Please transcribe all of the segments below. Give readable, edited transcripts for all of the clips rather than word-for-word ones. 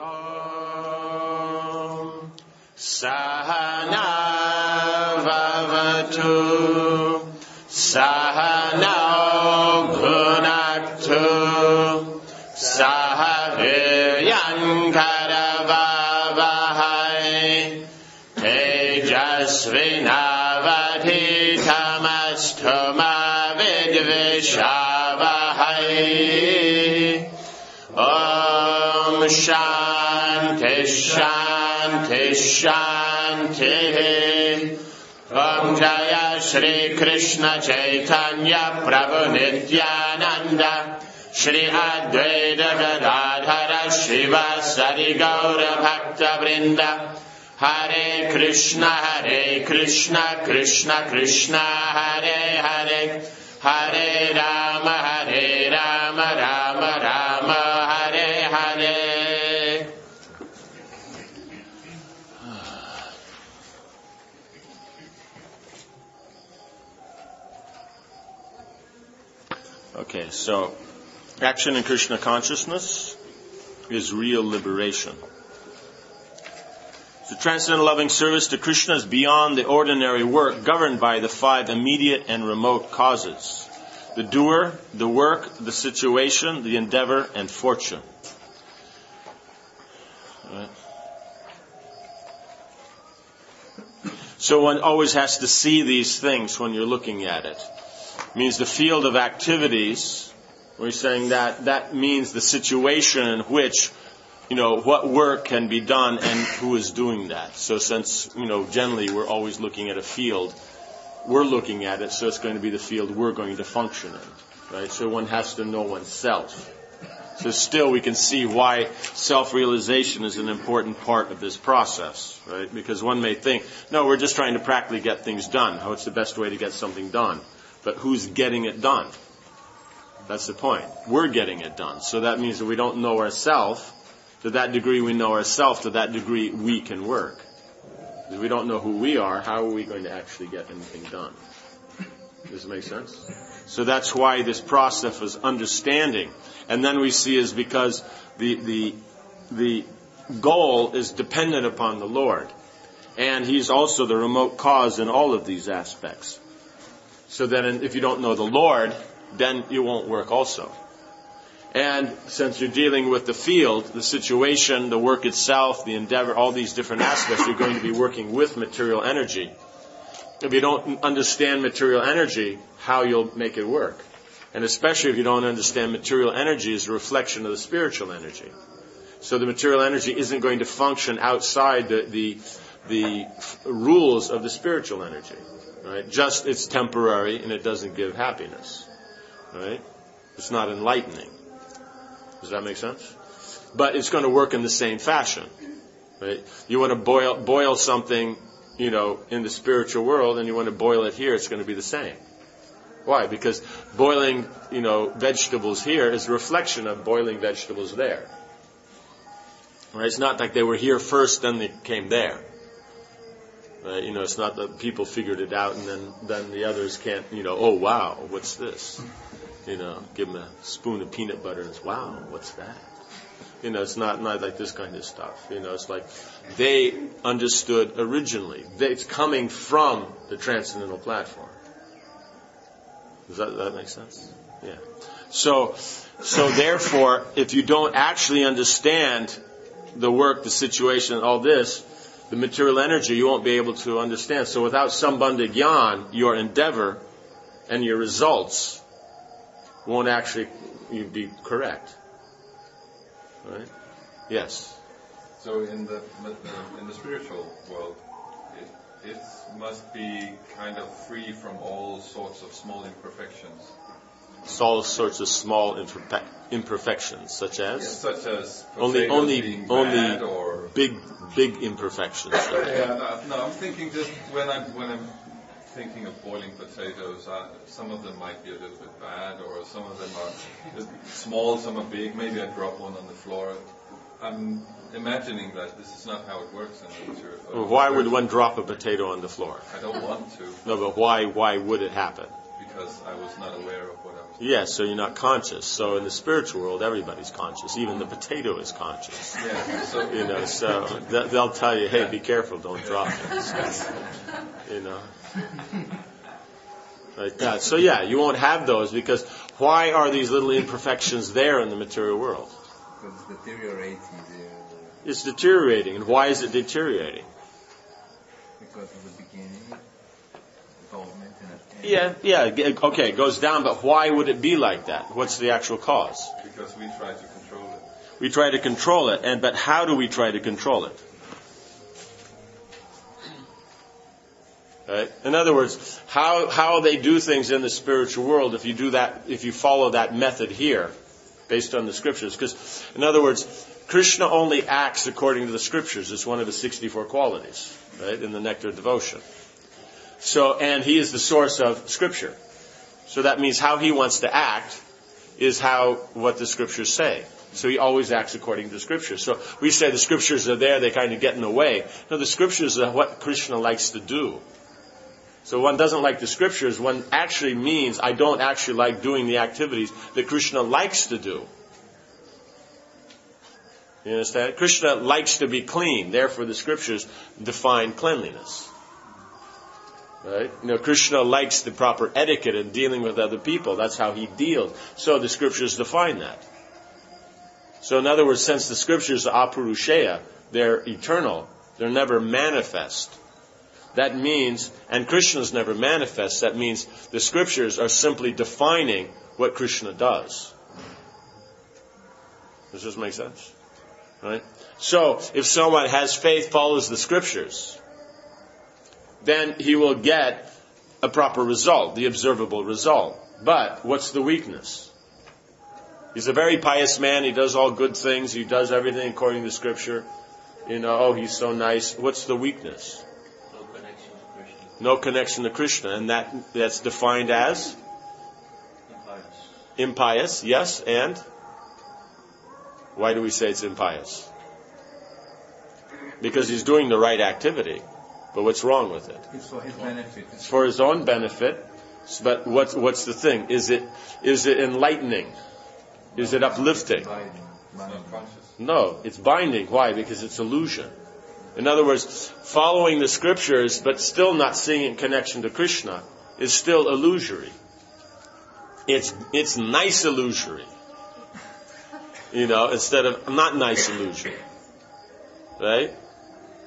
Om Sahana Vavatu Sahana Bhunaktu Sahaviryankaravavahai Tejasvinavadhitamastu ma vidvishavahai. Om Shanti Shanti Shanti. Om Jaya Shri Krishna Chaitanya Prabhu Nityananda Shri Advaita Gadadhara Shiva Sari Gaura Bhakta Vrinda. Hare Krishna Krishna Krishna Hare Hare Hare Rama Rama Rama Hare Hare. Okay, so action in Krishna consciousness is real liberation. The transcendental loving service to Krishna is beyond the ordinary work governed by the 5 immediate and remote causes: the doer, the work, the situation, the endeavor, and fortune. Right. So one always has to see these things when you're looking at it. It means the field of activities, we're saying that means the situation in which, what work can be done and who is doing that. So since, generally we're always looking at a field, we're looking at it, so it's going to be the field we're going to function in, right? So one has to know oneself. So still we can see why self-realization is an important part of this process, right? Because one may think, no, we're just trying to practically get things done. What's the best way to get something done? But who's getting it done? That's the point. We're getting it done. So that means that we don't know ourselves. To that degree we know ourselves, to that degree we can work. If we don't know who we are, how are we going to actually get anything done? Does it make sense? So that's why this process is understanding. And then we see is because the goal is dependent upon the Lord. And He's also the remote cause in all of these aspects. So then if you don't know the Lord, then you won't work also. And since you're dealing with the field, the situation, the work itself, the endeavor, all these different aspects, you're going to be working with material energy. If you don't understand material energy, how you'll make it work. And especially if you don't understand material energy is a reflection of the spiritual energy. So the material energy isn't going to function outside the rules of the spiritual energy. Right? Just it's temporary and it doesn't give happiness. Right? It's not enlightening. Does that make sense? But it's going to work in the same fashion. Right? You want to boil something, in the spiritual world, and you want to boil it here, it's going to be the same. Why? Because boiling, vegetables here is a reflection of boiling vegetables there. Right? It's not like they were here first, then they came there. Right? It's not that people figured it out and then the others can't, oh wow, what's this? Give them a spoon of peanut butter and it's, wow, what's that? It's not like this kind of stuff. It's like they understood originally. It's coming from the transcendental platform. Does that make sense? Yeah. So therefore, if you don't actually understand the work, the situation, all this, the material energy, you won't be able to understand. So without Sambandha Gyan, your endeavor and your results won't actually be correct. Right? Yes. So in the spiritual world, it must be kind of free from all sorts of small imperfections. All sorts of small imperfections, such as? Yes, such as only or big imperfections. No, I'm thinking just when I'm thinking of boiling potatoes, some of them might be a little bit bad, or some of them are small, some are big. Maybe I drop one on the floor. I'm imagining that this is not how it works in the material. Why would one drop a potato on the floor? I don't want to. No, but why would it happen? because I was not aware of what I was doing. Yes, so you're not conscious. So in the spiritual world, everybody's conscious. Even the potato is conscious. Yeah, so, So they'll tell you, hey, be careful, don't drop it. Like that. So yeah, you won't have those because why are these little imperfections there in the material world? Because it's deteriorating. It's deteriorating. And why is it deteriorating? Because of the beginning, development, and at the end. Okay, it goes down, but why would it be like that? What's the actual cause? because we try to control it. We try to control it, but how do we try to control it? Right? In other words, how they do things in the spiritual world, if you follow that method here, based on the scriptures. Because, in other words, Krishna only acts according to the scriptures. It's one of his 64 qualities, right, in the Nectar of Devotion. So, and he is the source of scripture. So that means how he wants to act is what the scriptures say. So he always acts according to the scriptures. So we say the scriptures are there, they kind of get in the way. No, the scriptures are what Krishna likes to do. So one doesn't like the scriptures, one actually means I don't actually like doing the activities that Krishna likes to do. You understand? Krishna likes to be clean, therefore the scriptures define cleanliness. Right? Krishna likes the proper etiquette in dealing with other people. That's how he deals. So the scriptures define that. So in other words, since the scriptures are apurusheya, they're eternal, they're never manifest. That means, and Krishna's never manifest, that means the scriptures are simply defining what Krishna does. Does this make sense? Right? So, if someone has faith, follows the scriptures, then he will get a proper result, the observable result. But, what's the weakness? He's a very pious man, he does all good things, he does everything according to scripture. He's so nice. What's the weakness? No connection to Krishna, and that's defined as? Impious, yes, and? Why do we say it's impious? Because he's doing the right activity, but what's wrong with it? It's for his benefit. It's for his own benefit, but what's the thing? Is it enlightening? Is it uplifting? No, it's binding. Why? Because it's illusion. In other words, following the scriptures but still not seeing it in connection to Krishna is still illusory. It's nice illusory. Instead of not nice illusion. Right?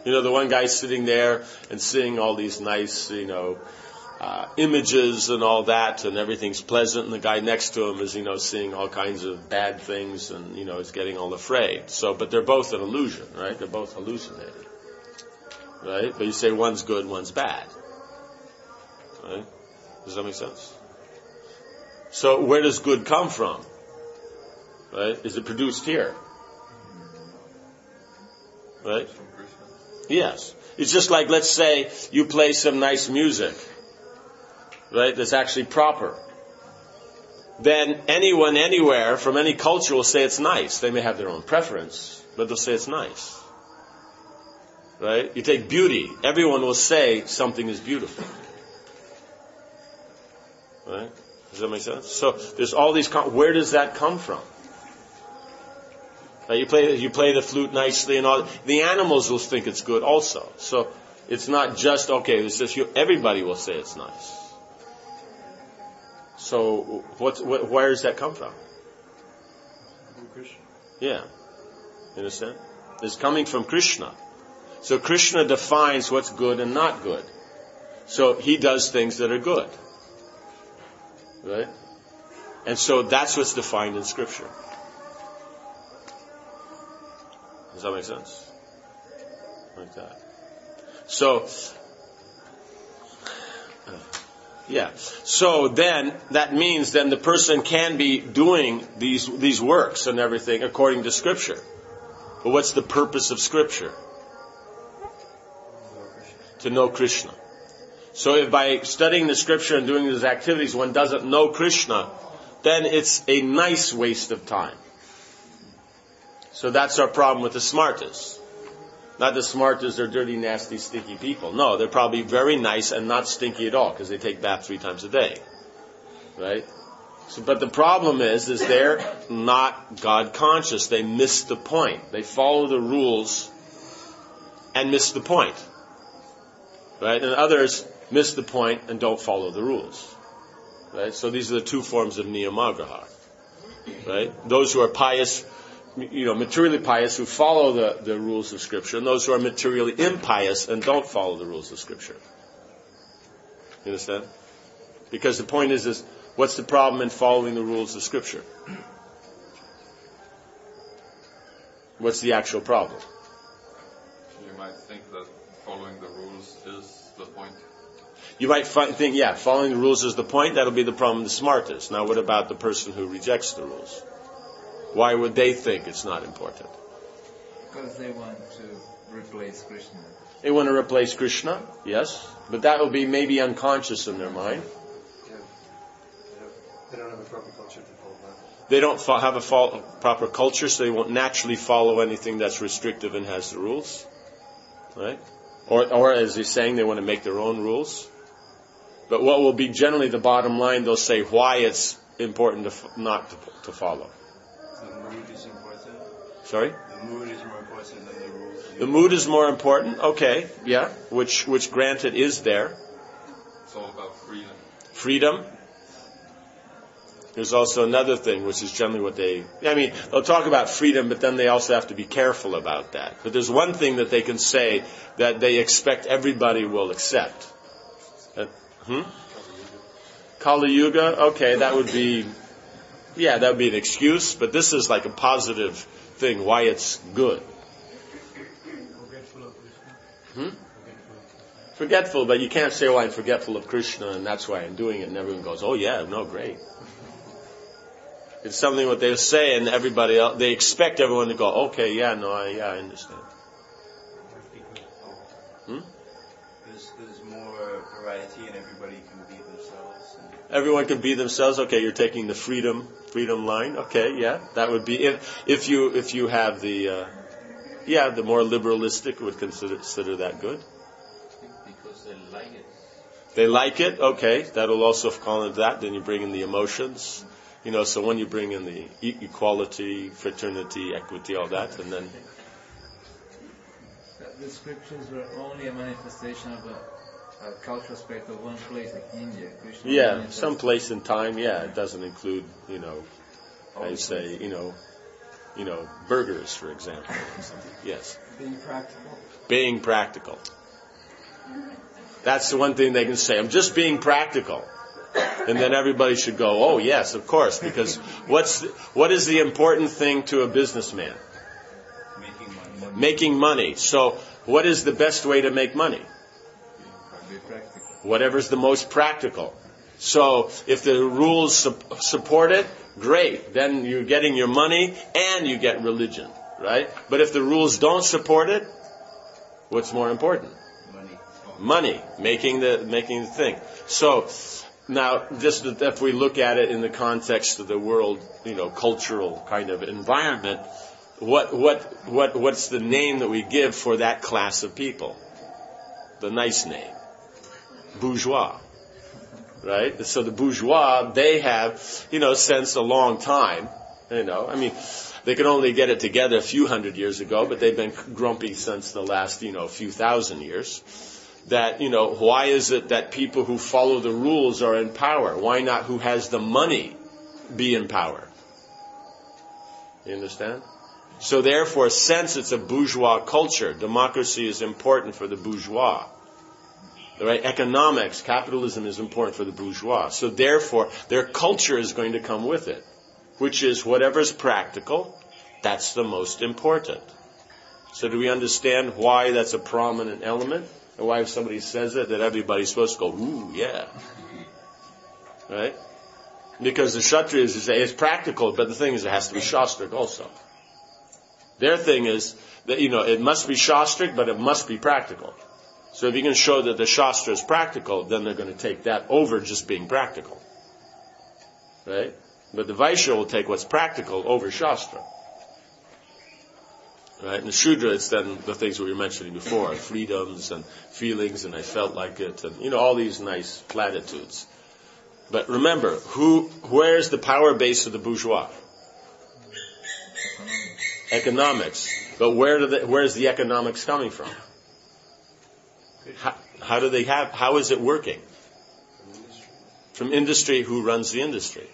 The one guy sitting there and seeing all these nice, images and all that, and everything's pleasant, and the guy next to him is, seeing all kinds of bad things and, is getting all afraid. But they're both an illusion, right? They're both hallucinating. Right? But you say one's good, one's bad. Right? Does that make sense? So where does good come from? Right? Is it produced here? Right? Yes. It's just like, let's say you play some nice music, right, that's actually proper. Then anyone, anywhere, from any culture will say it's nice. They may have their own preference, but they'll say it's nice. Right? You take beauty. Everyone will say something is beautiful. Right? Does that make sense? So there's all these. Where does that come from? You play the flute nicely, and all. The animals will think it's good also. So it's not just okay. It's just everybody will say it's nice. So where does that come from? Krishna. Yeah. You understand? It's coming from Krishna. So Krishna defines what's good and not good. So he does things that are good. Right? And so that's what's defined in Scripture. Does that make sense? Like that. So, yeah. So then, that means then the person can be doing these works and everything according to Scripture. But what's the purpose of Scripture? To know Krishna. So if by studying the scripture and doing these activities one doesn't know Krishna, then it's a nice waste of time. So that's our problem with the smartas. Not the smartas, they're dirty, nasty, stinky people. No, they're probably very nice and not stinky at all because they take bath 3 times a day. right? So, but the problem is they're not God conscious. They miss the point. They follow the rules and miss the point, right? And others miss the point and don't follow the rules, right? So these are the two forms of niyamagraha, right? Those who are pious, materially pious, who follow the rules of Scripture, and those who are materially impious and don't follow the rules of Scripture. You understand? Because the point is what's the problem in following the rules of Scripture? What's the actual problem? You might think that following the rules is the point. You might think, following the rules is the point. That'll be the problem the smartest. Now, what about the person who rejects the rules? Why would they think it's not important? Because they want to replace Krishna. They want to replace Krishna, yes. But that will be maybe unconscious in their mind. They don't have a proper culture to follow that. They don't have a proper culture, so they won't naturally follow anything that's restrictive and has the rules. Right? Or as he's saying, they want to make their own rules. But what will be generally the bottom line, they'll say why it's important not to follow. The mood is important. Sorry? The mood is more important than the rules. The mood is more important, okay, yeah, which granted is there. It's all about freedom. Freedom. There's also another thing, which is generally what they'll talk about freedom, but then they also have to be careful about that. But there's one thing that they can say that they expect everybody will accept. Kali Yuga, okay, that would be an excuse, but this is like a positive thing, why it's good. Forgetful of Krishna. Forgetful, but you can't say, I'm forgetful of Krishna and that's why I'm doing it, and everyone goes, oh yeah, no, great. It's something what they say, and everybody else, they expect everyone to go, okay, yeah, no, I understand. There's more variety and everybody can be themselves. Everyone can be themselves. Okay, you're taking the freedom line. Okay, yeah, that would be it. If you have the more liberalistic would consider that good. Because they like it. They like it. Okay, that'll also fall into that. Then you bring in the emotions. So when you bring in the equality, fraternity, equity, all that, and then the scriptures were only a manifestation of a cultural aspect of one place, like India. Krishna some place in time. Yeah, it doesn't include, I say, burgers, for example. Or something. Yes. Being practical. That's the one thing they can say. I'm just being practical. And then everybody should go, oh yes, of course, because what is the important thing to a businessman? Making money. So what is the best way to make money? Whatever's the most practical. So if the rules support it, great. Then you're getting your money and you get religion, right? But if the rules don't support it, what's more important? Money. Making the thing. So now, just if we look at it in the context of the world, cultural kind of environment, what's the name that we give for that class of people? The nice name. Bourgeois. Right? So the bourgeois, they have, since a long time, they could only get it together a few hundred years ago, but they've been grumpy since the last, few thousand years. That, why is it that people who follow the rules are in power? Why not who has the money be in power? You understand? So therefore, since it's a bourgeois culture, democracy is important for the bourgeois. Right? Economics, capitalism is important for the bourgeois. So therefore, their culture is going to come with it, which is whatever's practical, that's the most important. So do we understand why that's a prominent element? And why if somebody says it, that everybody's supposed to go, ooh, yeah. Right? Because the Kshatriyas say it's practical, but the thing is it has to be Shastric also. Their thing is that, it must be Shastric, but it must be practical. So if you can show that the Shastra is practical, then they're going to take that over just being practical. Right? But the Vaishya will take what's practical over Shastra. Right? And the Shudra, it's then the things we were mentioning before, freedoms and feelings, and I felt like it, and all these nice platitudes. But remember, where's the power base of the bourgeois? Economics. But where's the economics coming from? How is it working? From industry. Who runs the industry?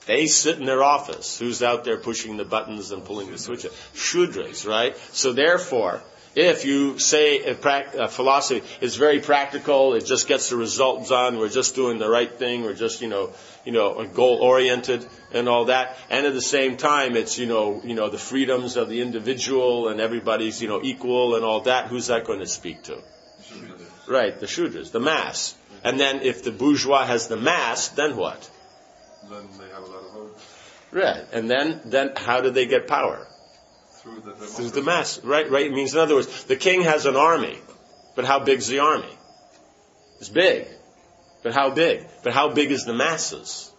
They sit in their office. Who's out there pushing the buttons and pulling the switches? Shudras, right? So therefore, if you say a philosophy is very practical, it just gets the result done, we're just doing the right thing, we're just, goal-oriented and all that, and at the same time it's, the freedoms of the individual and everybody's, equal and all that, who's that going to speak to? Right, the Shudras, the mass. And then if the bourgeois has the mass, then what? Then they have a lot of votes. Right, and then how do they get power? Through the mass. Right. It means, in other words, the king has an army, but how big's the army? It's big. But how big? But how big is the masses?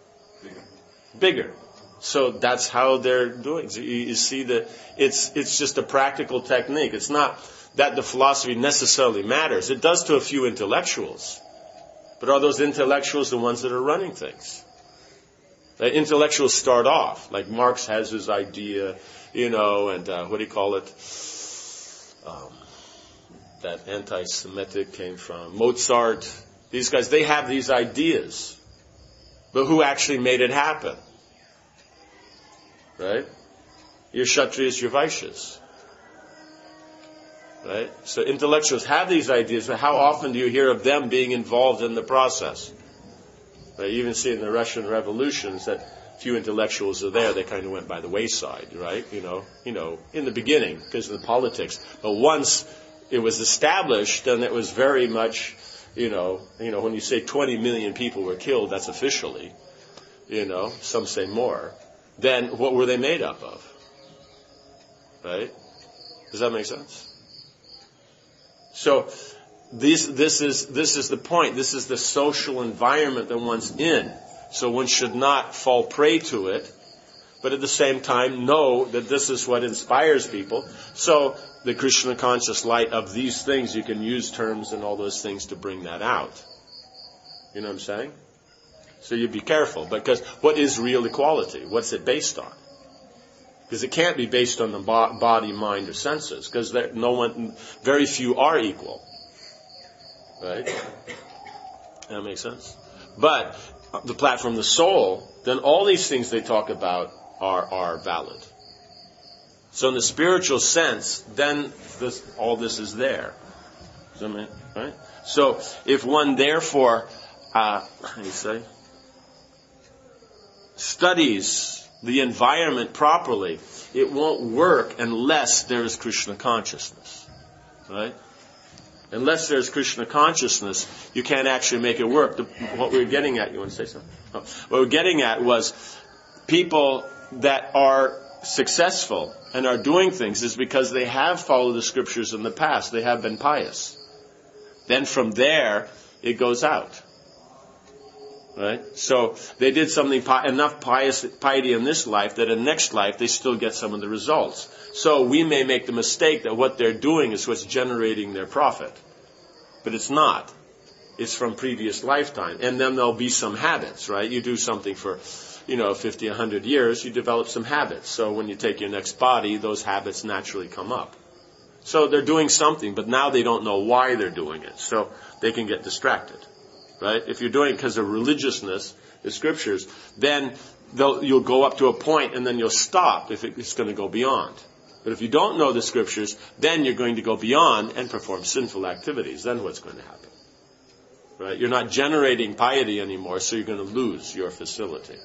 Bigger. So that's how they're doing. So you see that it's just a practical technique. It's not that the philosophy necessarily matters. It does to a few intellectuals. But are those intellectuals the ones that are running things? The intellectuals start off, like Marx has his idea, and what do you call it? That anti-Semitic came from Mozart. These guys, they have these ideas. But who actually made it happen? Right? Your Kshatriyas, your Vaishyas. Right? So intellectuals have these ideas, but how often do you hear of them being involved in the process? Right? You even see in the Russian revolutions that few intellectuals are there. They kind of went by the wayside, right? In the beginning, because of the politics. But once it was established, then it was very much, when you say 20 million people were killed, that's officially, some say more. Then what were they made up of? Right? Does that make sense? So this is the point. This is the social environment that one's in. So one should not fall prey to it, but at the same time know that this is what inspires people. So the Krishna conscious light of these things, you can use terms and all those things to bring that out. You know what I'm saying? So you be careful, because what is real equality? What's it based on? Because it can't be based on the body, mind, or senses, because very few are equal. Right? That makes sense? But the platform, the soul, then all these things they talk about are valid. So in the spiritual sense, then all this is there. Right? So if one therefore, studies the environment properly, it won't work unless there is Krishna consciousness. Right? Unless there's Krishna consciousness, you can't actually make it work. What we were getting at, you want to say something? Oh. What we were getting at was people that are successful and are doing things is because they have followed the scriptures in the past. They have been pious. Then from there, it goes out. Right? So they did something, enough piety in this life that in next life they still get some of the results. So we may make the mistake that what they're doing is what's generating their profit. But it's not. It's from previous lifetime. And then there'll be some habits, right? You do something for, 50, 100 years, you develop some habits. So when you take your next body, those habits naturally come up. So they're doing something, but now they don't know why they're doing it. So they can get distracted. Right? If you're doing it because of religiousness, the scriptures, then you'll go up to a point and then you'll stop if it's going to go beyond. But if you don't know the scriptures, then you're going to go beyond and perform sinful activities. Then what's going to happen? Right? You're not generating piety anymore, so you're going to lose your facility.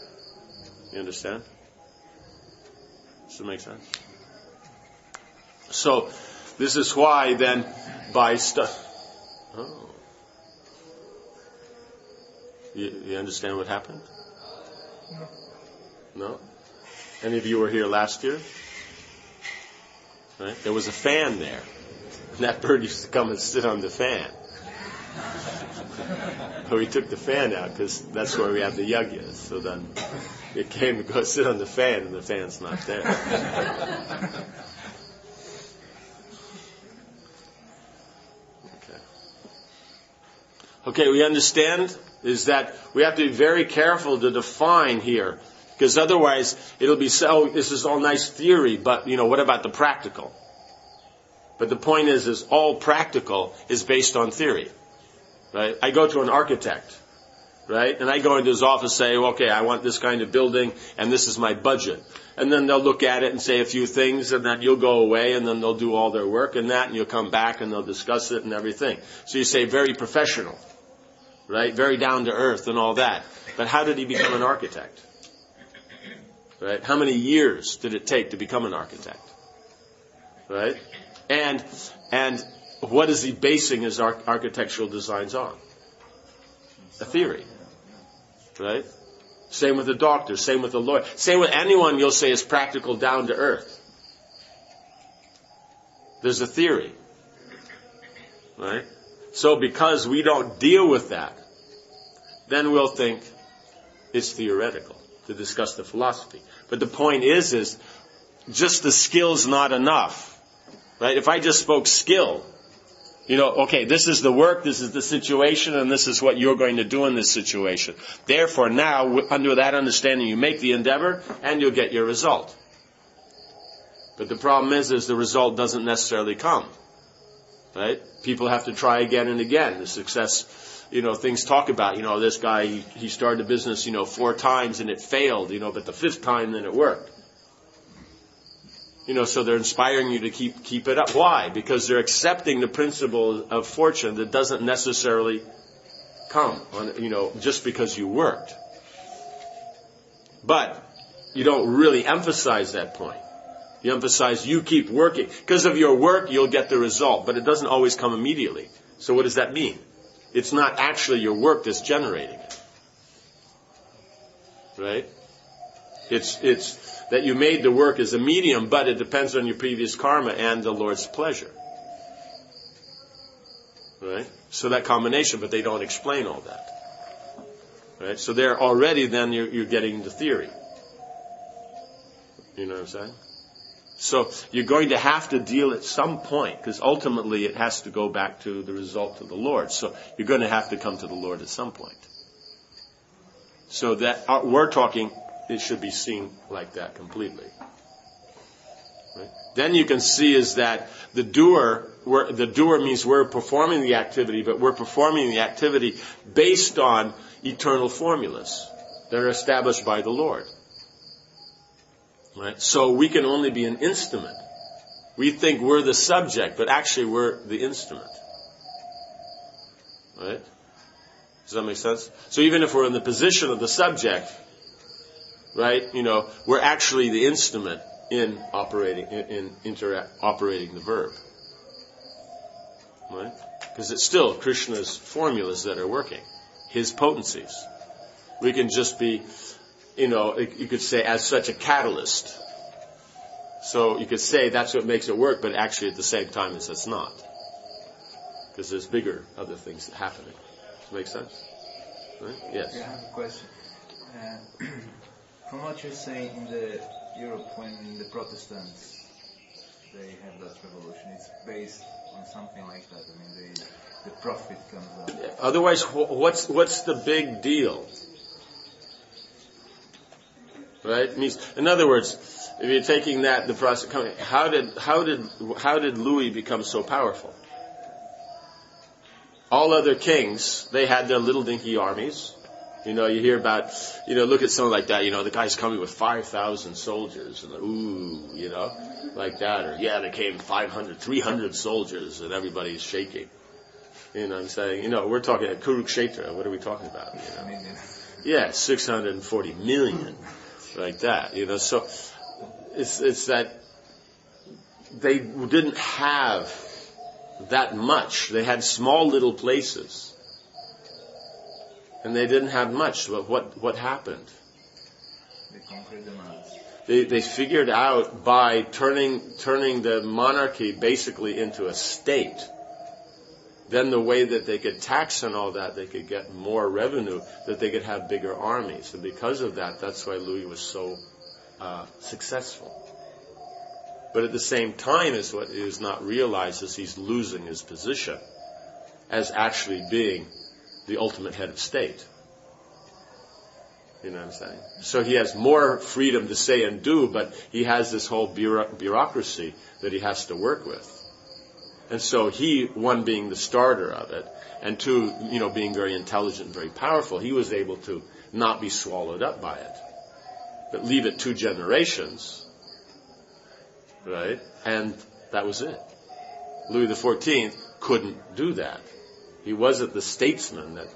You understand? Does that make sense? So, this is why then by You understand what happened? No? Any of you were here last year? Right? There was a fan there. And that bird used to come and sit on the fan. So we took the fan out because that's where we have the yagyas. So then it came to go sit on the fan and the fan's not there. Okay, we understand is that we have to be very careful to define here, because otherwise it'll be so, this is all nice theory, but what about the practical? But the point is all practical is based on theory, right? I go to an architect, right? And I go into his office and say, okay, I want this kind of building, and this is my budget. And then they'll look at it and say a few things, and then you'll go away, and then they'll do all their work and that, and you'll come back and they'll discuss it and everything. So you say very professional, right? Very down to earth and all that. But how did he become an architect? Right? How many years did it take to become an architect? Right? And what is he basing his architectural designs on? A theory. Right? Same with the doctor, same with the lawyer. Same with anyone you'll say is practical, down to earth. There's a theory. Right? So because we don't deal with that, then we'll think it's theoretical to discuss the philosophy. But the point is just the skill's not enough. Right? If I just spoke skill, okay, this is the work, this is the situation, and this is what you're going to do in this situation. Therefore, now, under that understanding, you make the endeavor, and you'll get your result. But the problem is the result doesn't necessarily come. Right? People have to try again and again. The success, things talk about, this guy, he started a business, 4 times, and it failed, but the 5th time, then it worked. So they're inspiring you to keep it up. Why? Because they're accepting the principle of fortune that doesn't necessarily come, just because you worked. But you don't really emphasize that point. You emphasize you keep working. Because of your work, you'll get the result, but it doesn't always come immediately. So what does that mean? It's not actually your work that's generating it. Right? It's that you made the work as a medium, but it depends on your previous karma and the Lord's pleasure. Right? So that combination, but they don't explain all that. Right? So there already then you're getting the theory. You know what I'm saying? So you're going to have to deal at some point, because ultimately it has to go back to the result of the Lord. So you're going to have to come to the Lord at some point. So that we're talking, it should be seen like that completely. Right? Then you can see is that the doer means we're performing the activity, but we're performing the activity based on eternal formulas that are established by the Lord. Right? So we can only be an instrument. We think we're the subject, but actually we're the instrument. Right? Does that make sense? So even if we're in the position of the subject, right, we're actually the instrument in operating the verb. Right? Because it's still Krishna's formulas that are working, his potencies. We can just be, you could say as such a catalyst. So you could say that's what makes it work, but actually at the same time it's not. Because there's bigger other things happening. Does that make sense? Right? Yes. I have a question. From what you're saying in Europe, when the Protestants, they have that revolution, it's based on something like that. I mean, the profit comes up. Otherwise, what's the big deal? Right? It means, in other words, if you're taking that, the process coming, how did Louis become so powerful? All other kings, they had their little dinky armies. You hear about, look at someone like that, the guy's coming with 5,000 soldiers, and like that, or they came 500, 300 soldiers, and everybody's shaking. You know what I'm saying? We're talking at Kurukshetra, what are we talking about? Yeah, 640 million, like that, so it's that they didn't have that much. They had small little places. And they didn't have much. But what happened? They conquered the mass. They figured out by turning the monarchy basically into a state, then the way that they could tax and all that, they could get more revenue, that they could have bigger armies. And because of that, that's why Louis was so successful. But at the same time, is what is not realized is he's losing his position as actually being the ultimate head of state. You know what I'm saying? So he has more freedom to say and do, but he has this whole bureaucracy that he has to work with. And so he, one being the starter of it, and two, being very intelligent and very powerful, he was able to not be swallowed up by it, but leave it 2 generations, right? And that was it. Louis XIV couldn't do that. He wasn't the statesman that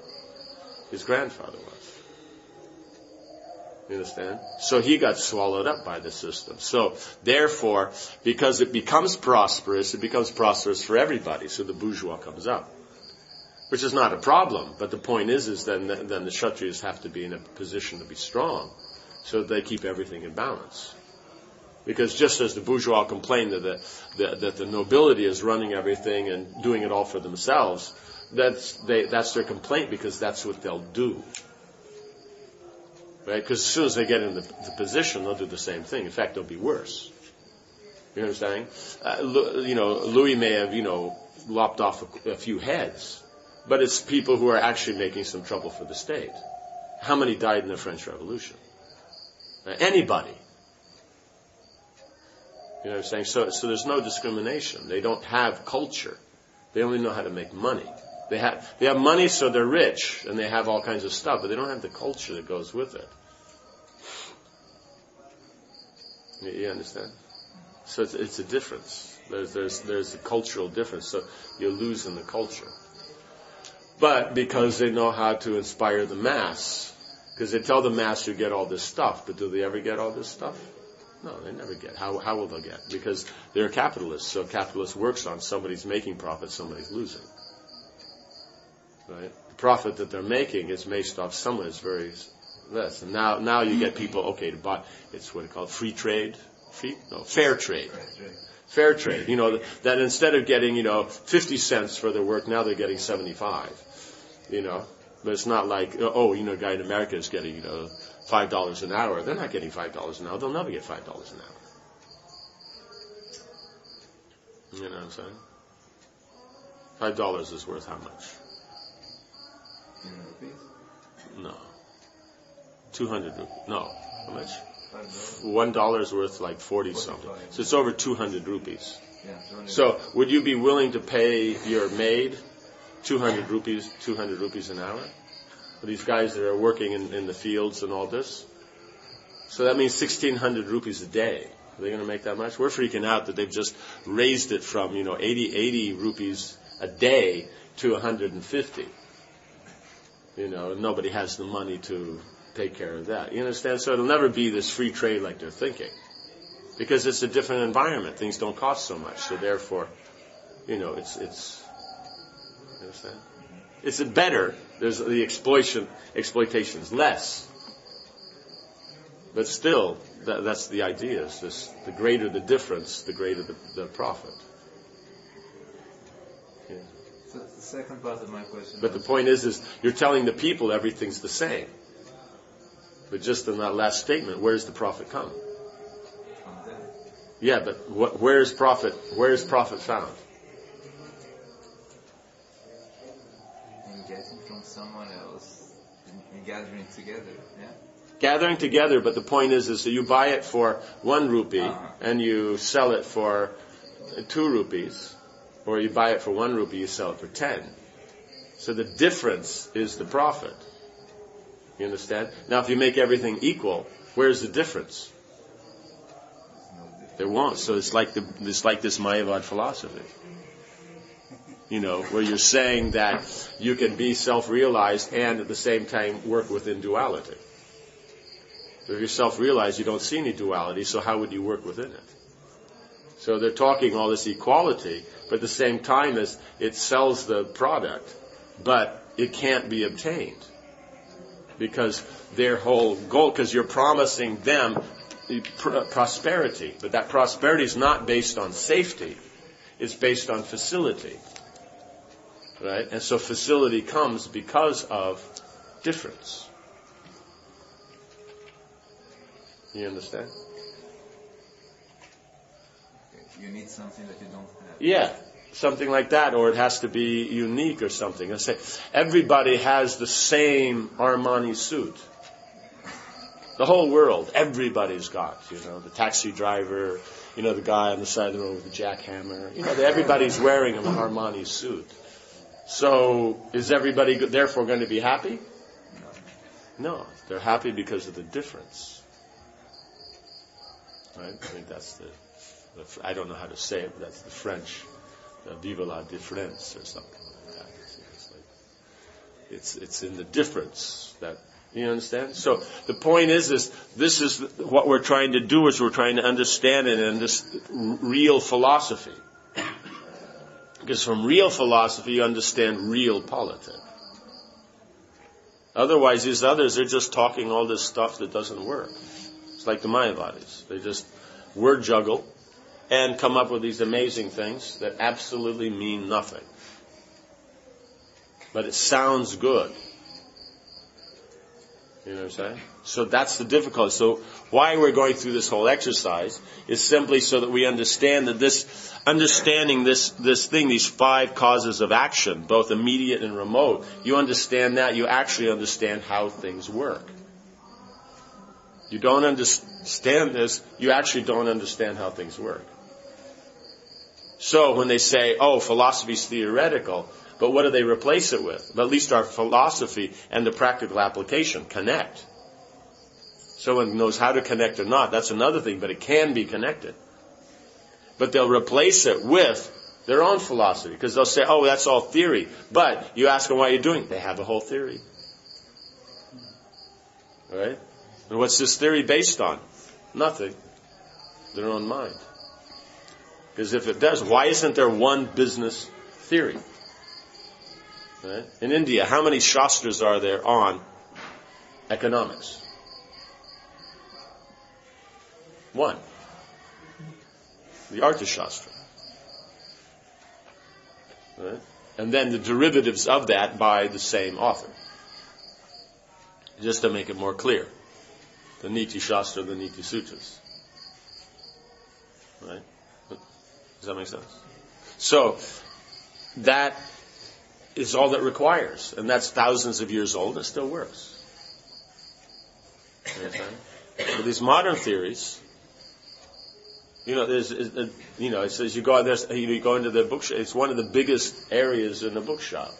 his grandfather was. You understand? So he got swallowed up by the system. So therefore, because it becomes prosperous for everybody. So the bourgeois comes up, which is not a problem. But the point is then the Kshatriyas have to be in a position to be strong, so that they keep everything in balance. Because just as the bourgeois complain that the nobility is running everything and doing it all for themselves, that's their complaint, because that's what they'll do. Right? Because as soon as they get in the position, they'll do the same thing. In fact, they'll be worse. You know what I'm saying? Louis may have, lopped off a few heads, but it's people who are actually making some trouble for the state. How many died in the French Revolution? Anybody. You know what I'm saying? So there's no discrimination. They don't have culture. They only know how to make money. They have money, so they're rich, and they have all kinds of stuff, but they don't have the culture that goes with it. You understand? So it's a difference. There's a cultural difference. So you lose in the culture. But because they know how to inspire the mass, because they tell the mass you get all this stuff, but do they ever get all this stuff? No, they never get. How will they get? Because they're capitalists. So capitalist works on somebody's making profit, somebody's losing. Right? The profit that they're making is based off someone's very less. And now you get people, to buy. It's what they call fair trade. Fair trade. Fair trade. That instead of getting, 50 cents for their work, now they're getting 75. But it's not like, a guy in America is getting, $5 an hour. They're not getting $5 an hour. They'll never get $5 an hour. You know what I'm saying? $5 is worth how much? In rupees? No. 200 rupees. No. How much? $1 is worth like 40 something. So it's over 200 rupees. Yeah, so would you be willing to pay your maid 200 rupees an hour? For these guys that are working in the fields and all this? So that means 1,600 rupees a day. Are they going to make that much? We're freaking out that they've just raised it from, 80 rupees a day to 150. Nobody has the money to take care of that. You understand? So it'll never be this free trade like they're thinking. Because it's a different environment. Things don't cost so much. So therefore, it's you understand? It's better. There's the exploitation's less. But still, that's the idea. Is this, the greater the difference, the greater the profit. Yeah. So the second part of my question. But the point is you're telling the people everything's the same. But just in that last statement, where's the profit come? From them. Yeah, but where's profit? Where's profit found? In getting from someone else, in gathering together. Yeah. Gathering together, but the point is that you buy it for 1 rupee and you sell it for 2 rupees, or you buy it for 1 rupee, you sell it for 10. So the difference is the profit. You understand? Now, if you make everything equal, where's the difference? There won't. So it's like this Mayavad philosophy. Where you're saying that you can be self-realized and at the same time work within duality. So if you're self-realized, you don't see any duality, so how would you work within it? So they're talking all this equality, but at the same time as it sells the product, but it can't be obtained. Because their whole goal, because you're promising them prosperity, but that prosperity is not based on safety, it's based on facility. Right? And so facility comes because of difference. You understand? You need something that you don't have. Yeah, something like that, or it has to be unique or something. I say everybody has the same Armani suit. The whole world, everybody's got, the taxi driver, the guy on the side of the road with the jackhammer. Everybody's wearing a Armani suit. So is everybody therefore going to be happy? No. They're happy because of the difference. Right? I think that's I don't know how to say it, but that's the French, vive la différence or something like that. It's in the difference that, you understand? So the point is this is what we're trying to do, is we're trying to understand it in this real philosophy. Because from real philosophy you understand real politics. Otherwise these others are just talking all this stuff that doesn't work. It's like the Mayavadis. They just word juggle and come up with these amazing things that absolutely mean nothing. But it sounds good. You know what I'm saying? So that's the difficulty. So why we're going through this whole exercise is simply so that we understand that understanding this thing, these 5 causes of action, both immediate and remote, you understand that, you actually understand how things work. You don't understand this, you actually don't understand how things work. So when they say, philosophy's theoretical, but what do they replace it with? But at least our philosophy and the practical application connect. Someone knows how to connect or not, that's another thing, but it can be connected. But they'll replace it with their own philosophy, because they'll say, that's all theory. But you ask them why you're doing it, they have a whole theory. Right? And what's this theory based on? Nothing. Their own mind. Because if it does, why isn't there one business theory? Right? In India, how many shastras are there on economics? 1. The Arthashastra. Right? And then the derivatives of that by the same author. Just to make it more clear. The Niti Shastra, the Niti Sutras. Right? Does that make sense? So, that is all that requires. And that's thousands of years old and it still works. You understand? But these modern theories, it says you go into the bookshop, it's one of the biggest areas in the bookshop.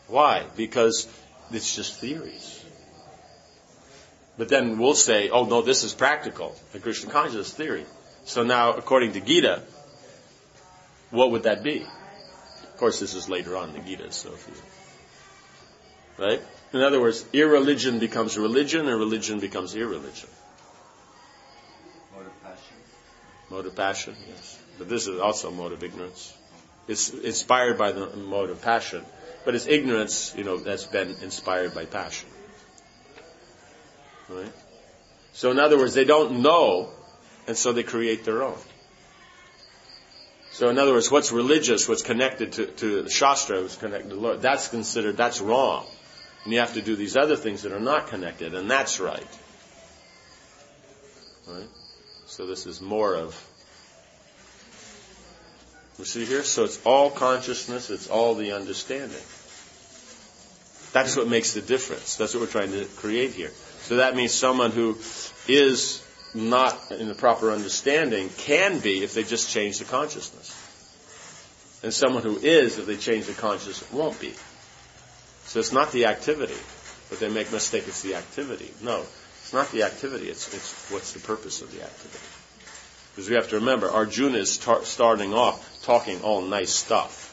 Why? Because it's just theories. But then we'll say, no, this is practical. The Krishna consciousness theory. So now, according to Gita, what would that be? Of course, this is later on in the Gita, right? In other words, irreligion becomes religion, and religion becomes irreligion. Mode of passion. Mode of passion, yes. But this is also a mode of ignorance. It's inspired by the mode of passion, but it's ignorance, that's been inspired by passion. Right? So in other words, they don't know, and so they create their own. So in other words, what's religious, what's connected to the Shastra, what's connected to the Lord, that's wrong. And you have to do these other things that are not connected, and that's right. Right? So this is more of, you see here? So it's all consciousness, it's all the understanding. That's what makes the difference. That's what we're trying to create here. So that means someone who is not in the proper understanding can be if they just change the consciousness. And someone who is, if they change the consciousness, won't be. So it's not the activity, but they make mistake it's the activity. No, it's not the activity, it's what's the purpose of the activity. Because we have to remember, Arjuna is starting off talking all nice stuff.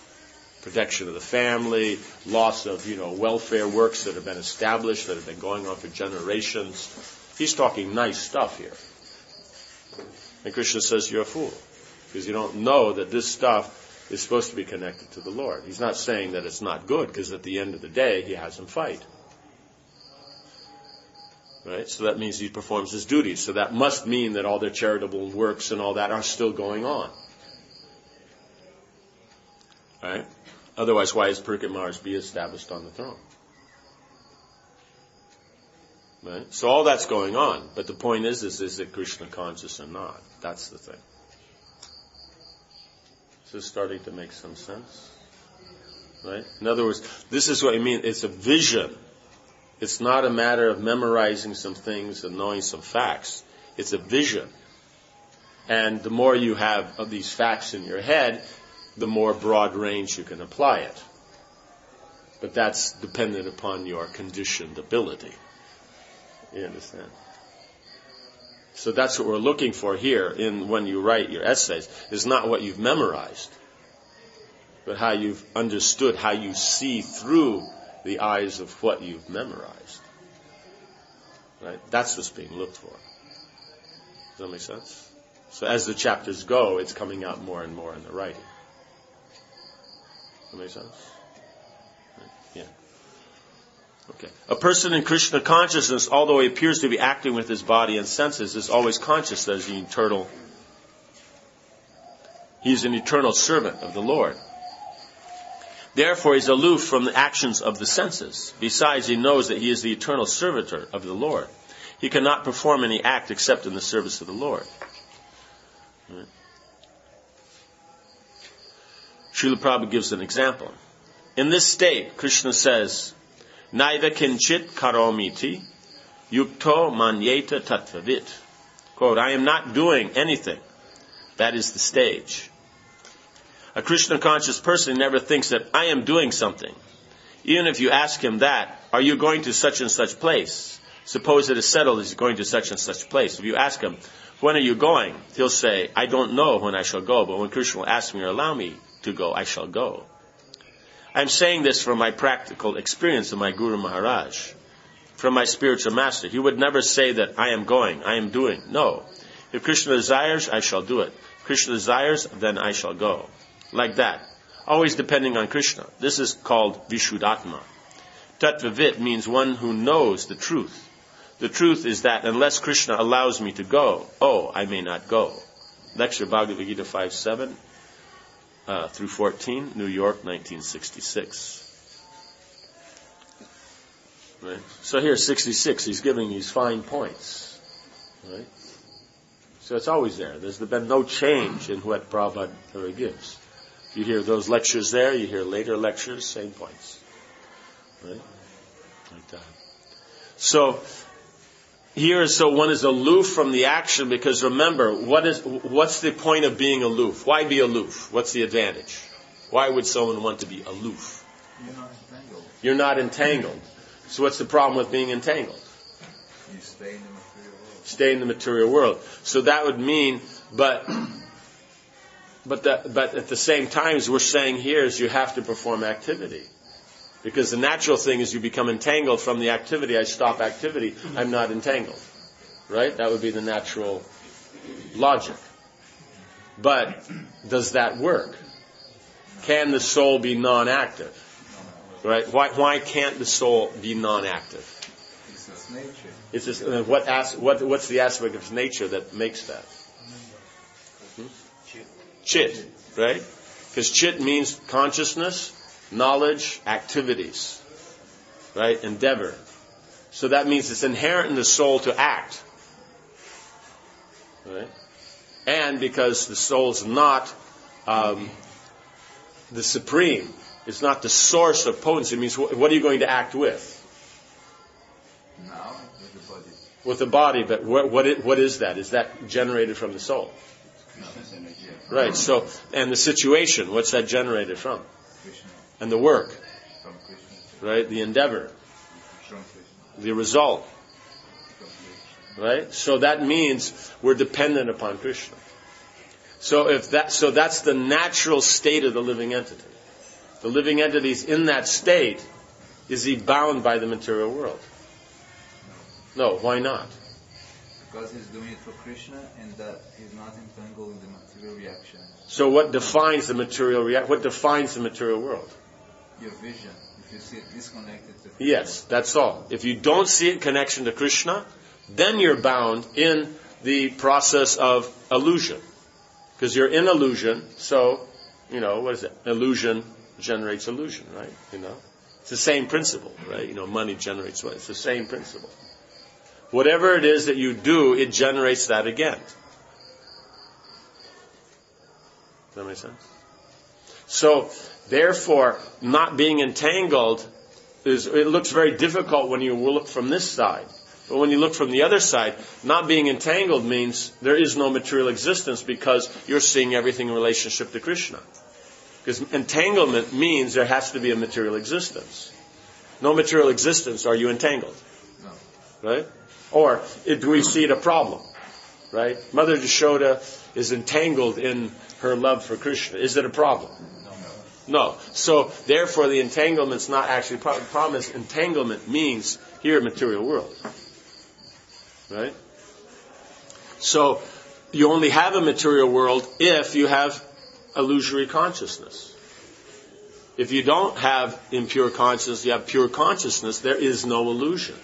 Protection of the family, loss of, welfare works that have been established, that have been going on for generations. He's talking nice stuff here. And Krishna says, you're a fool. Because you don't know that this stuff is supposed to be connected to the Lord. He's not saying that it's not good, because at the end of the day, he has him fight. Right? So that means he performs his duties. So that must mean that all their charitable works and all that are still going on. Right? Otherwise, why is Parikshit Maharaj be established on the throne? Right? So all that's going on. But the point is it Krishna conscious or not? That's the thing. Is this starting to make some sense? Right? In other words, this is what I mean. It's a vision. It's not a matter of memorizing some things and knowing some facts. It's a vision. And the more you have of these facts in your head, the more broad range you can apply it. But that's dependent upon your conditioned ability. You understand? So that's what we're looking for here when you write your essays, is not what you've memorized, but how you've understood, how you see through the eyes of what you've memorized. Right? That's what's being looked for. Does that make sense? So as the chapters go, it's coming out more and more in the writing. Does that make sense? Yeah. Okay. A person in Krishna consciousness, although he appears to be acting with his body and senses, is always conscious that he's an eternal servant of the Lord. Therefore, he's aloof from the actions of the senses. Besides, he knows that he is the eternal servitor of the Lord. He cannot perform any act except in the service of the Lord. Right. Srila Prabhupada gives an example. In this state, Krishna says, Naiva kinchit karomiti, yukto manyeta tattvavit. Quote, I am not doing anything. That is the stage. A Krishna conscious person never thinks that I am doing something. Even if you ask him that, are you going to such and such place? Suppose it is settled he's going to such and such place. If you ask him, when are you going? He'll say, I don't know when I shall go, but when Krishna will ask me or allow me to go, I shall go. I'm saying this from my practical experience of my Guru Maharaj, from my spiritual master. He would never say that I am going, I am doing. No. If Krishna desires, I shall do it. If Krishna desires, then I shall go. Like that. Always depending on Krishna. This is called Vishuddhatma. Tattvavit means one who knows the truth. The truth is that unless Krishna allows me to go, I may not go. Lecture Bhagavad Gita 5:7 through 14, New York, 1966. Right? So here, 66, he's giving these fine points. Right? So it's always there. There's been no change in what Prabhupada ever gives. You hear those lectures there, you hear later lectures, same points. Right? Like that. So one is aloof from the action, because remember, what's the point of being aloof? Why be aloof? What's the advantage? Why would someone want to be aloof? You're not entangled. You're not entangled. So what's the problem with being entangled? You stay in the material world. Stay in the material world. So that would mean, but at the same time, as we're saying here, is you have to perform activity. Because the natural thing is you become entangled from the activity. I stop activity, I'm not entangled. Right? That would be the natural logic. But does that work? Can the soul be non-active? Right? Why can't the soul be non-active? It's its nature. It's just, what's the aspect of its nature that makes that? Chit, right? Because chit means consciousness, knowledge, activities, right? Endeavor. So that means it's inherent in the soul to act, right? And because the soul's not the supreme, it's not the source of potency. It means what are you going to act with? Now, with the body. With the body, but what is that? Is that generated from the soul? Right, so, and the situation, what's that generated from? Krishna. And the work, From Krishna. right? The endeavor, From Krishna. the result, From Krishna. right? So that means we're dependent upon Krishna. So that's the natural state of the living entity. The living entity is in that state. Is he bound by the material world? No, why not? Because he's doing it for Krishna, and that he's not entangled in the material reaction. So what defines the material what defines the material world? Your vision. If you see it disconnected to Krishna. Yes, that's all. If you don't see it in connection to Krishna, then you're bound in the process of illusion. Because you're in illusion, so, what is it? Illusion generates illusion, right? It's the same principle, right? Money generates what? It's the same principle. Whatever it is that you do, it generates that again. Does that make sense? So, therefore, not being entangled it looks very difficult when you look from this side. But when you look from the other side, not being entangled means there is no material existence because you're seeing everything in relationship to Krishna. Because entanglement means there has to be a material existence. No material existence, are you entangled? No. Right? Or do we see it a problem? Right? Mother Yashoda is entangled in her love for Krishna. Is it a problem? No. So, therefore, the entanglement's not actually a problem. The problem is entanglement means here material world. Right? So, you only have a material world if you have illusory consciousness. If you don't have impure consciousness, you have pure consciousness, there is no illusion.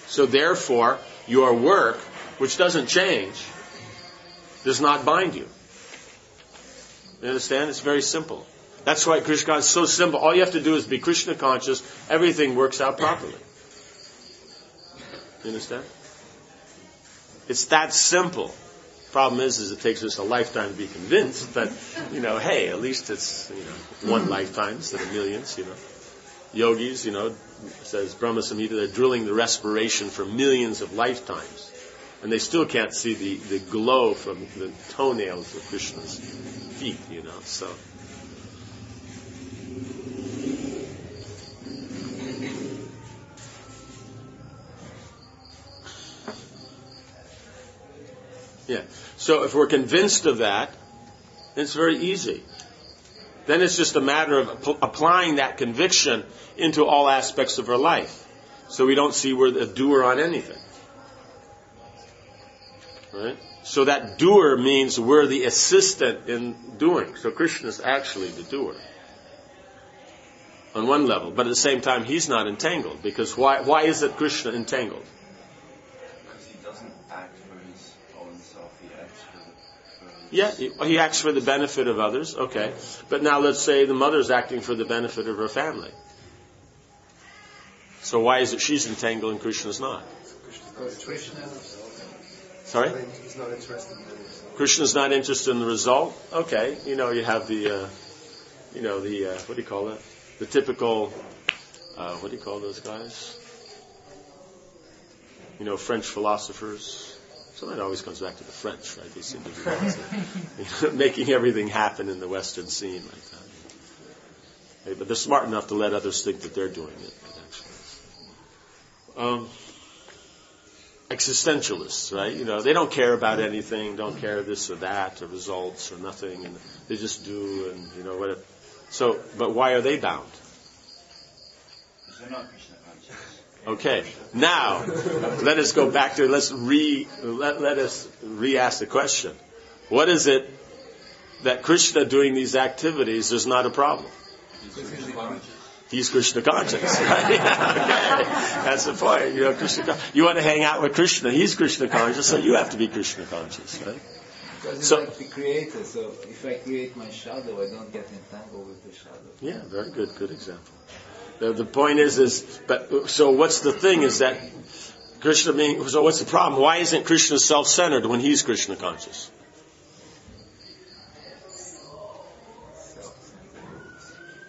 So therefore, your work, which doesn't change, does not bind you. You understand? It's very simple. That's why Krishna is so simple. All you have to do is be Krishna conscious. Everything works out properly. You understand? It's that simple. Problem is it takes us a lifetime to be convinced. But, hey, at least it's, one lifetime instead of millions, Yogis, says Brahma Samhita, they're drilling the respiration for millions of lifetimes. And they still can't see the glow from the toenails of Krishna's feet, so. Yeah. So if we're convinced of that, it's very easy. Then it's just a matter of applying that conviction into all aspects of our life. So we don't see we're the doer on anything. Right? So that doer means we're the assistant in doing. So Krishna is actually the doer. On one level. But at the same time, he's not entangled. Because why is it Krishna entangled? Because he doesn't act for his own self. He acts for Yeah, he acts for the benefit of others. Okay. But now let's say the mother's acting for the benefit of her family. So why is it she's entangled and Krishna's not? Sorry? He's not interested in the result. Krishna's not interested in the result? Okay. You have the, what do you call it? The typical, what do you call those guys? French philosophers. So it always comes back to the French, right? They seem to be lots of, making everything happen in the Western scene like that. But they're smart enough to let others think that they're doing it, actually. Existentialists, right? They don't care about anything, don't care this or that, or results or nothing, and they just do, and whatever. So, but why are they bound? Because they're not Krishna conscious. Okay. Now, let us go back to let us re-ask the question. What is it that Krishna doing these activities is not a problem? He's Krishna conscious, right? Okay. That's the point. You want to hang out with Krishna, he's Krishna conscious, so you have to be Krishna conscious, right? Because he's like the creator, so if I create my shadow, I don't get entangled with the shadow. Yeah, very good. Good example. The point so what's the thing is that Krishna so what's the problem? Why isn't Krishna self-centered when he's Krishna conscious?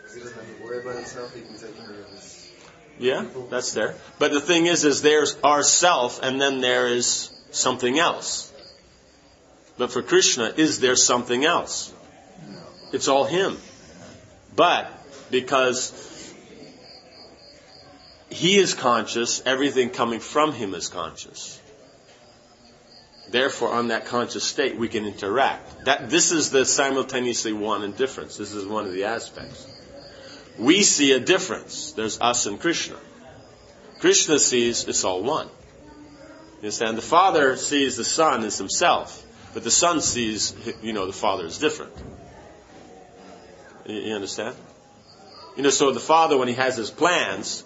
Because he doesn't have to worry about himself, he can take care of his people. That's there. But the thing is there's our self and then there is something else. But for Krishna, is there something else? No. It's all him. But because he is conscious, everything coming from him is conscious. Therefore, on that conscious state, we can interact. This is the simultaneously one and difference. This is one of the aspects. We see a difference. There's us and Krishna. Krishna sees it's all one. You understand? The Father sees the Son as himself. But the Son sees, the Father is different. You understand? So the Father, when he has his plans,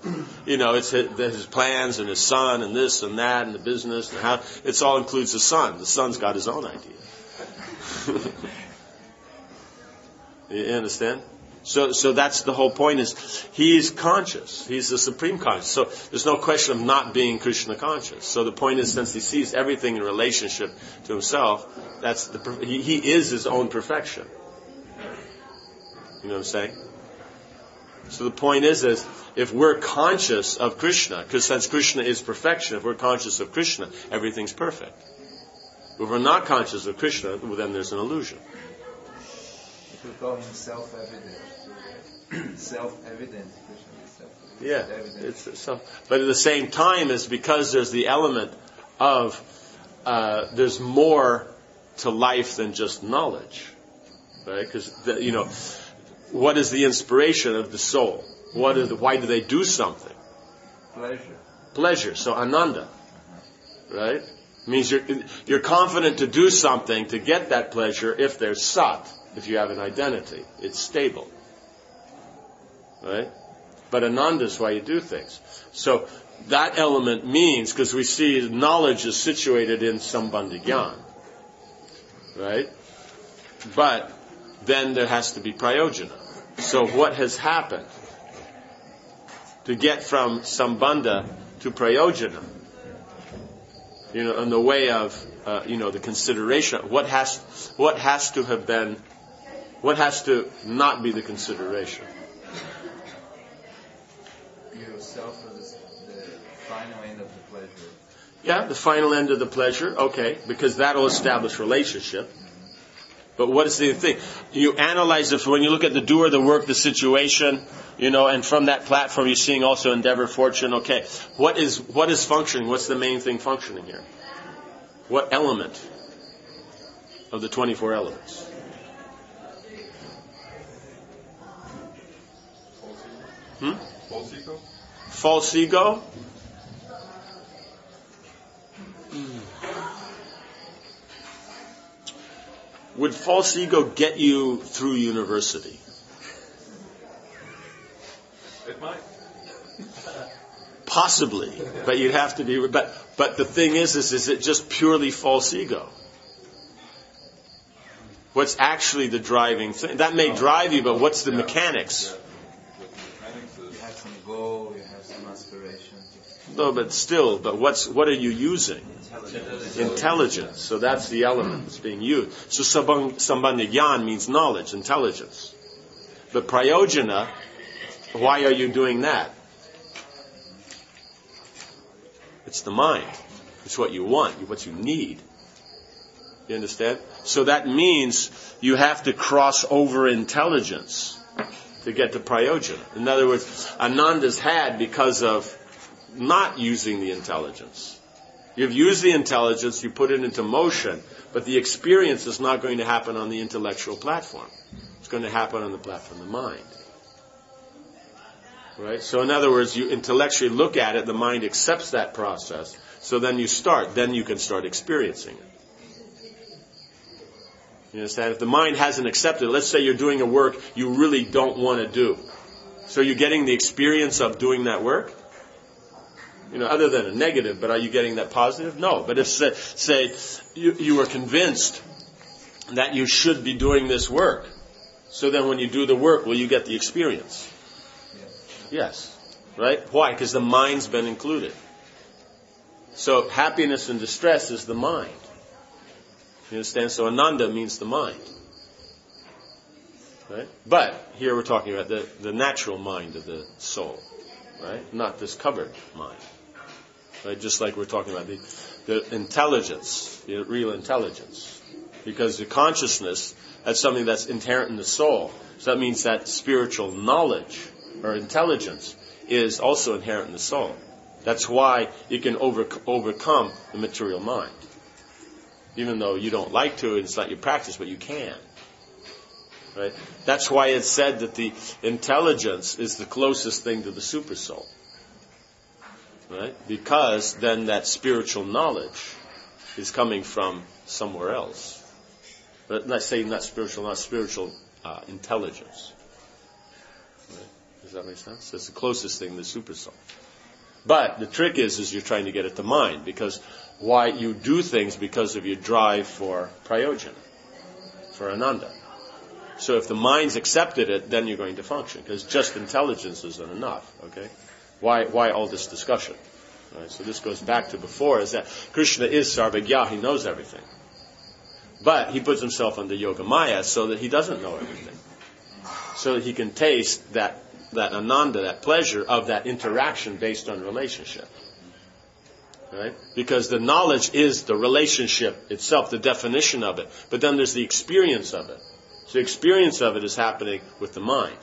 it's his plans and his Son and this and that and the business and how, it all includes the Son. The Son's got his own idea. You understand? So that's the whole point is he's conscious. He's the supreme conscious. So there's no question of not being Krishna conscious. So the point is since he sees everything in relationship to himself, he is his own perfection. You know what I'm saying? So the point is if we're conscious of Krishna, because since Krishna is perfection, if we're conscious of Krishna, everything's perfect. If we're not conscious of Krishna, well, then there's an illusion. If we call him self-evident, self-evident, Krishna is self-evident. Yeah, Evident. it's but at the same time, it's because there's the element of there's more to life than just knowledge, right? Because what is the inspiration of the soul? Why do they do something? Pleasure. So ananda, right? Means you're confident to do something to get that pleasure if there's sat, if you have an identity. It's stable. Right? But ananda is why you do things. So that element means, because we see knowledge is situated in sambandha jnana. Right? But then there has to be prayojana. So what has happened to get from sambandha to prayojana? In the way of the consideration, what has to not be the consideration? Yourself as the final end of the pleasure. Yeah, the final end of the pleasure, okay, because that'll establish relationship. But what is the thing? You analyze it when you look at the doer, the work, the situation, and from that platform you're seeing also endeavor, fortune, okay. What is functioning? What's the main thing functioning here? What element of the 24 elements? False ego? False ego? Would false ego get you through university? It might. Possibly, but you'd have to be. But the thing is it just purely false ego? What's actually the driving thing? That may drive you, but what's the mechanics? You have some goal, you have some aspiration. No, but what are you using? Intelligence. So that's the element that's being used. So sambandha jnana means knowledge, intelligence. But prayojana, why are you doing that? It's the mind. It's what you want, what you need. You understand? So that means you have to cross over intelligence to get to prayojana. In other words, ananda's had because of not using the intelligence. You've used the intelligence, you put it into motion, but the experience is not going to happen on the intellectual platform. It's going to happen on the platform of the mind. Right? So in other words, you intellectually look at it, the mind accepts that process, so then you can start experiencing it. You understand? If the mind hasn't accepted it, let's say you're doing a work you really don't want to do. So you're getting the experience of doing that work? Other than a negative, but are you getting that positive? No. But if, say you were convinced that you should be doing this work, so then when you do the work, will you get the experience? Yes. Right? Why? Because the mind's been included. So happiness and distress is the mind. You understand? So ananda means the mind. Right? But here we're talking about the natural mind of the soul. Right? Not this covered mind. Right? Just like we're talking about the intelligence, the real intelligence. Because the consciousness, that's something that's inherent in the soul. So that means that spiritual knowledge or intelligence is also inherent in the soul. That's why you can overcome the material mind. Even though you don't like to, it's not your practice, but you can. Right? That's why it's said that the intelligence is the closest thing to the super soul. Right? Because then that spiritual knowledge is coming from somewhere else. But let's say not spiritual intelligence. Right? Does that make sense? That's the closest thing to the super soul. But the trick is you're trying to get at the mind, because why you do things because of your drive for prayojana, for ananda. So if the mind's accepted it, then you're going to function, because just intelligence isn't enough. Okay, why all this discussion? Right, so this goes back to before, is that Krishna is sarvagya, he knows everything, but he puts himself under yoga maya so that he doesn't know everything, so that he can taste that ananda, that pleasure of that interaction based on relationship. Right? Because the knowledge is the relationship itself, the definition of it. But then there's the experience of it. So the experience of it is happening with the mind.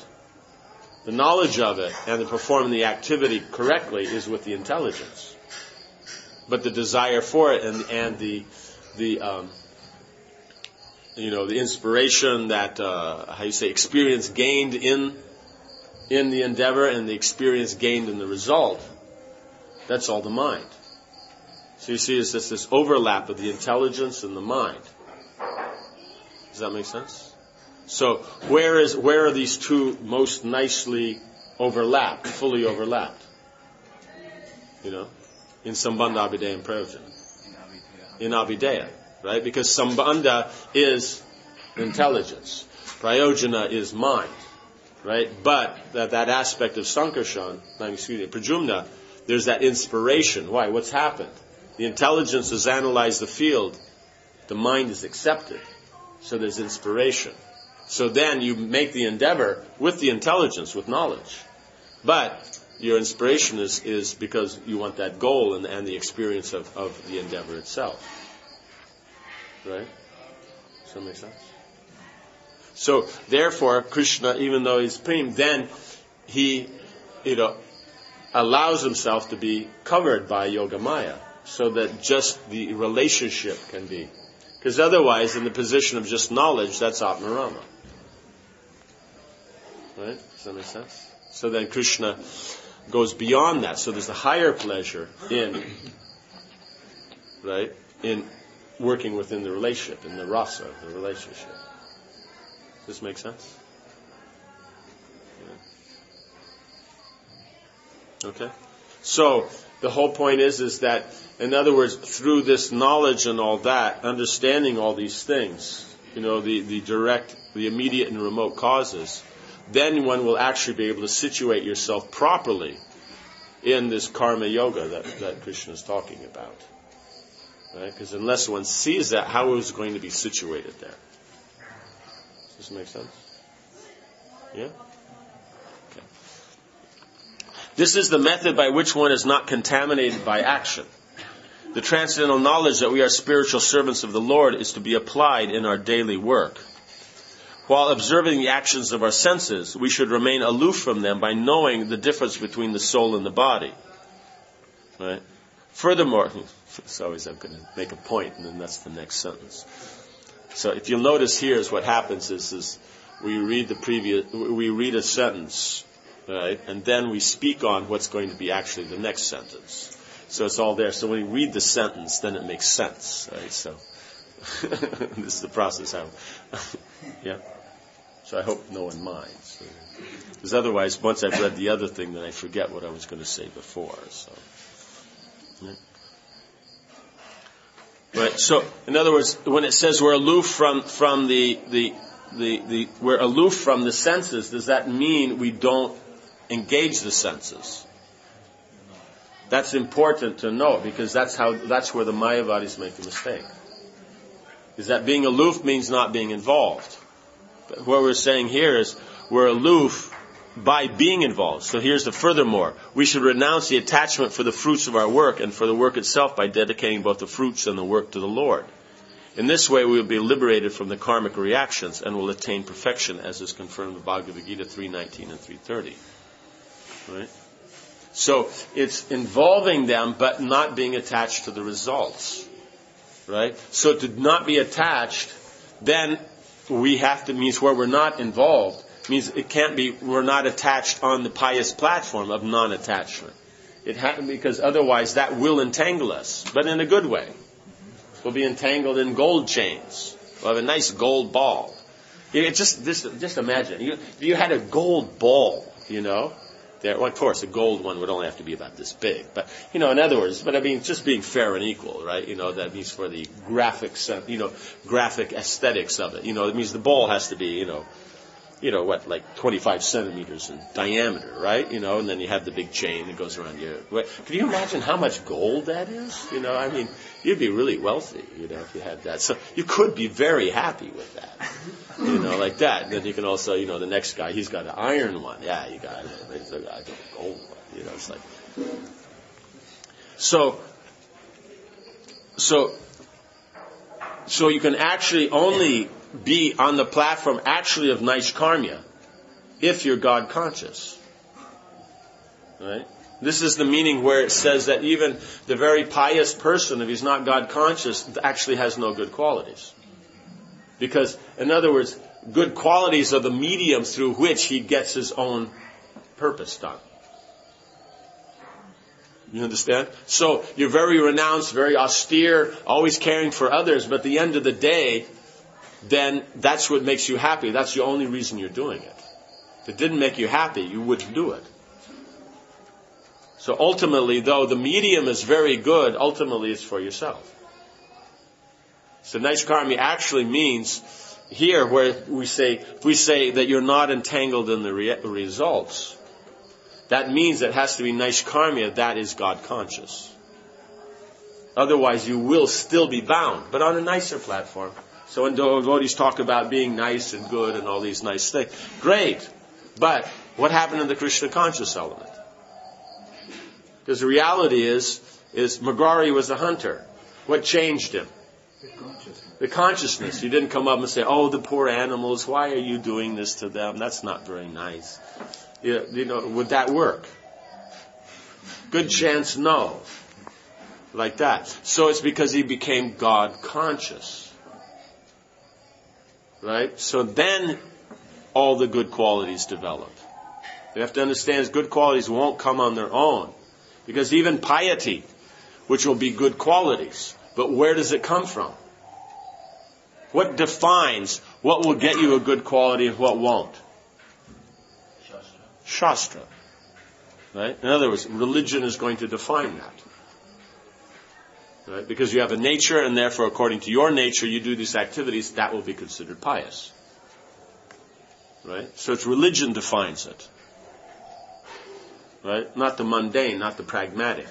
The knowledge of it and the performing the activity correctly is with the intelligence. But the desire for it and the inspiration, that experience gained in the endeavor and the experience gained in the result, that's all the mind. So you see, it's just this overlap of the intelligence and the mind. Does that make sense? So where are these two most nicely overlapped, fully overlapped? In Sambandha, Abhideya, and Prayojana. In Abhideya, right? Because Sambandha is intelligence. Prayojana is mind, right? But that aspect of Prajumna, there's that inspiration. Why? What's happened? The intelligence has analyzed the field. The mind is accepted. So there's inspiration. So then you make the endeavor with the intelligence, with knowledge. But your inspiration is because you want that goal and the experience of the endeavor itself. Right? Does that make sense? So therefore, Krishna, even though he's Prem, then he, allows himself to be covered by Yogamaya, so that just the relationship can be. Because otherwise, in the position of just knowledge, that's Atmarama. Right? Does that make sense? So then Krishna goes beyond that. So there's a higher pleasure in working within the relationship, in the rasa of the relationship. Does this make sense? Yeah. Okay? So the whole point is that, in other words, through this knowledge and all that, understanding all these things, the direct, the immediate and remote causes, then one will actually be able to situate yourself properly in this karma yoga that Krishna is talking about. Right? Because unless one sees that, how is it going to be situated there? Does this make sense? Yeah? Okay. This is the method by which one is not contaminated by action. The transcendental knowledge that we are spiritual servants of the Lord is to be applied in our daily work. While observing the actions of our senses, we should remain aloof from them by knowing the difference between the soul and the body. Right? Furthermore, it's always I'm going to make a point, and then that's the next sentence. So if you'll notice here, is what happens is we read a sentence, right, and then we speak on what's going to be actually the next sentence. So it's all there. So when you read the sentence, then it makes sense, right? So this is the process. Yeah. So I hope no one minds. Because otherwise, once I've read the other thing, then I forget what I was going to say before. So, yeah. Right. So, in other words, when it says we're aloof from we're aloof from the senses, does that mean we don't engage the senses? That's important to know, because that's where the Mayavadis make a mistake. Is that being aloof means not being involved. But what we're saying here is we're aloof by being involved. So here's the furthermore. We should renounce the attachment for the fruits of our work and for the work itself by dedicating both the fruits and the work to the Lord. In this way we will be liberated from the karmic reactions and will attain perfection, as is confirmed in Bhagavad Gita 3:19 and 3:30. Right? So it's involving them but not being attached to the results. Right? So to not be attached, then means where we're not involved, means it can't be, we're not attached on the pious platform of non-attachment. Because otherwise that will entangle us, but in a good way. We'll be entangled in gold chains. We'll have a nice gold ball. Just imagine, if you had a gold ball, there, well, of course, a gold one would only have to be about this big. But, in other words, just being fair and equal, right? That means for the graphic aesthetics of it. It means the ball has to be, like 25 centimeters in diameter, right? And then you have the big chain that goes around your... Can you imagine how much gold that is? You'd be really wealthy, if you had that. So you could be very happy with that. Like that. Then you can also, the next guy, he's got an iron one. Yeah, you got it. I got a gold one. It's like. So you can actually only be on the platform actually of nice karma if you're God conscious. Right? This is the meaning where it says that even the very pious person, if he's not God conscious, actually has no good qualities. Because, in other words, good qualities are the medium through which he gets his own purpose done. You understand? So you're very renounced, very austere, always caring for others, but at the end of the day, then that's what makes you happy. That's the only reason you're doing it. If it didn't make you happy, you wouldn't do it. So ultimately, though the medium is very good, ultimately it's for yourself. So nice karma actually means here where if we say that you're not entangled in the results, that means it has to be nice karma that is God conscious. Otherwise you will still be bound, but on a nicer platform. So when devotees talk about being nice and good and all these nice things, great. But what happened in the Krishna conscious element? Because the reality is Magrari was a hunter. What changed him? The consciousness. You didn't come up and say, oh, the poor animals, why are you doing this to them? That's not very nice. Would that work? Good chance, no. Like that. So it's because he became God conscious. Right? So then all the good qualities develop. You have to understand good qualities won't come on their own. Because even piety, which will be good qualities, but where does it come from? What defines what will get you a good quality and what won't? Shastra. Right? In other words, religion is going to define that. Right? Because you have a nature, and therefore, according to your nature, you do these activities, that will be considered pious. Right? So it's religion defines it. Right? Not the mundane, not the pragmatic.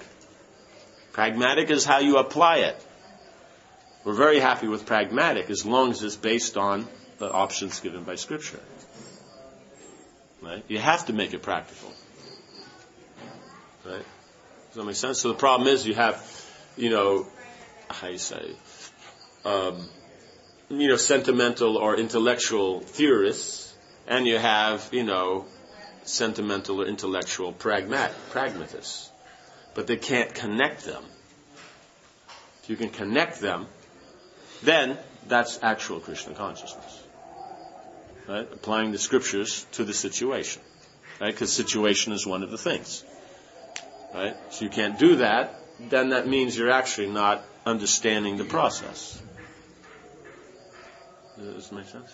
Pragmatic is how you apply it. We're very happy with pragmatic as long as it's based on the options given by Scripture. Right? You have to make it practical. Right? Does that make sense? So the problem is you have, sentimental or intellectual theorists, and you have, sentimental or intellectual pragmatists. But they can't connect them. If you can connect them, then that's actual Krishna consciousness. Right? Applying the scriptures to the situation. Right? Because situation is one of the things. Right? So you can't do that, then that means you're actually not understanding the process. Does this make sense?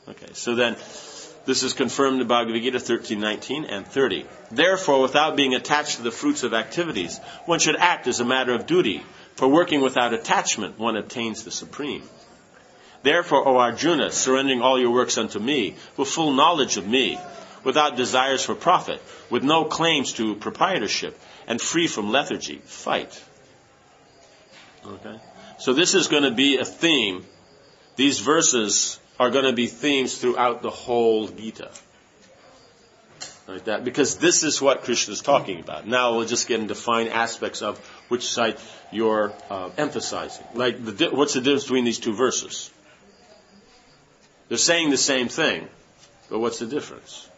Okay, so then this is confirmed in Bhagavad Gita 13:19 and 30. Therefore, without being attached to the fruits of activities, one should act as a matter of duty. For working without attachment, one attains the supreme. Therefore, O Arjuna, surrendering all your works unto me, with full knowledge of me, without desires for profit, with no claims to proprietorship, and free from lethargy, fight. Okay? So this is going to be a theme. These verses are going to be themes throughout the whole Gita. Like that, because this is what Krishna is talking about. Now we'll just get into fine aspects of which side you're emphasizing. Like, what's the difference between these two verses? They're saying the same thing, but what's the difference?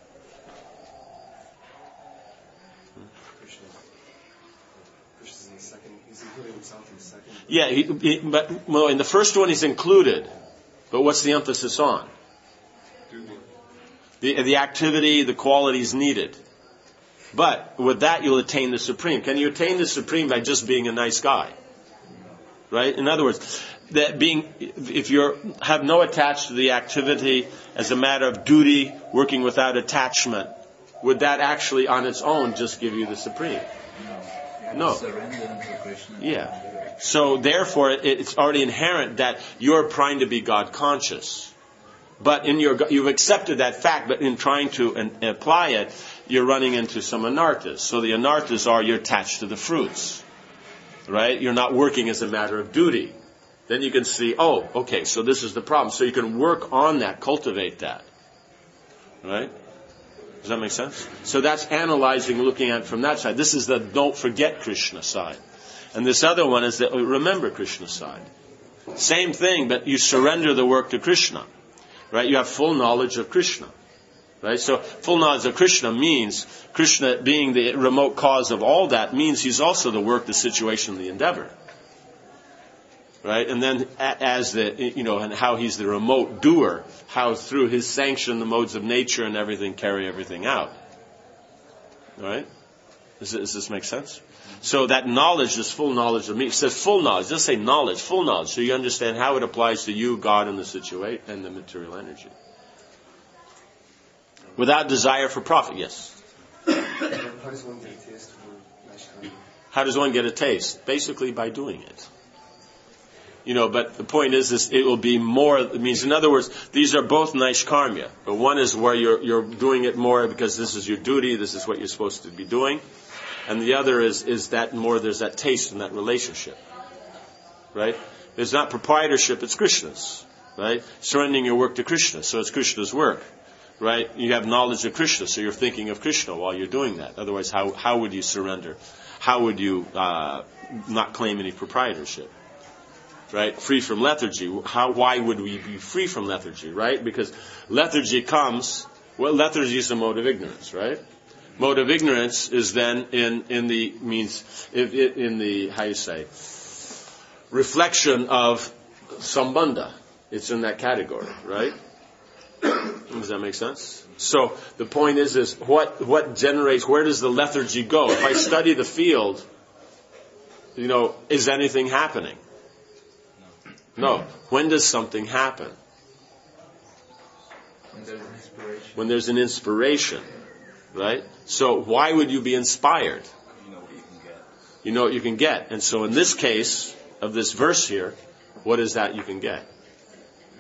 Krishna's in the second. He's including himself in the second. Yeah, in the first one he's included, but what's the emphasis on? The activity, the qualities needed. But with that you'll attain the supreme. Can you attain the supreme by just being a nice guy? Right? In other words, if you have no attached to the activity as a matter of duty, working without attachment, would that actually on its own just give you the supreme? No. Surrender to Krishna. Yeah. So therefore it's already inherent that you're trying to be God conscious. But you've accepted that fact, but in trying to apply it, you're running into some anarthas. So the anarthas are you're attached to the fruits. Right? You're not working as a matter of duty. then you can see, oh, okay, so this is the problem. So you can work on that, cultivate that. Right? Does that make sense? So that's analyzing, looking at it from that side. This is the don't forget Krishna side. And this other one is the remember Krishna side. Same thing, but you surrender the work to Krishna. Right? You have full knowledge of Krishna. Right? So full knowledge of Krishna means Krishna being the remote cause of all that means he's also the work, the situation, the endeavor. Right? And then as the, and how he's the remote doer, how through his sanction the modes of nature and everything carry everything out. Right? Does this make sense? So that knowledge is full knowledge of me. It says full knowledge. Just say knowledge, full knowledge. So you understand how it applies to you, God, and the situation, and the material energy. Without desire for profit. Yes? How does one get a taste for nice karma? How does one get a taste? Basically by doing it. But the point is it will be more, it means, in other words, these are both nice karma. But one is where you're doing it more because this is your duty, this is what you're supposed to be doing. And the other is that more, there's that taste in that relationship. Right? There's not proprietorship, it's Krishna's. Right? Surrendering your work to Krishna, so it's Krishna's work. Right? You have knowledge of Krishna, so you're thinking of Krishna while you're doing that. Otherwise, how would you surrender? How would you not claim any proprietorship? Right? Free from lethargy. Why would we be free from lethargy? Right? Because lethargy lethargy is a mode of ignorance, right? Mode of ignorance is then in the how you say, reflection of sambandha. It's in that category, right? Does that make sense? So the point is what generates, where does the lethargy go? If I study the field, is anything happening? No. When does something happen? When there's an inspiration. When there's an inspiration, right? So why would you be inspired? You know what you can get. You know what you can get. And so in this case of this verse here, what is that you can get?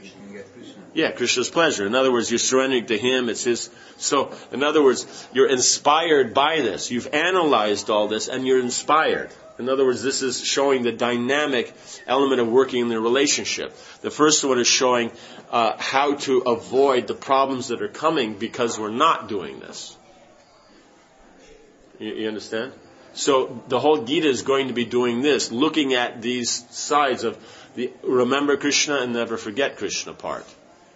You can get Krishna. Yeah, Krishna's pleasure. In other words, you're surrendering to Him. It's His. So, in other words, you're inspired by this. You've analyzed all this and you're inspired. In other words, this is showing the dynamic element of working in the relationship. The first one is showing how to avoid the problems that are coming because we're not doing this. You understand? So the whole Gita is going to be doing this, looking at these sides of the remember Krishna and never forget Krishna part.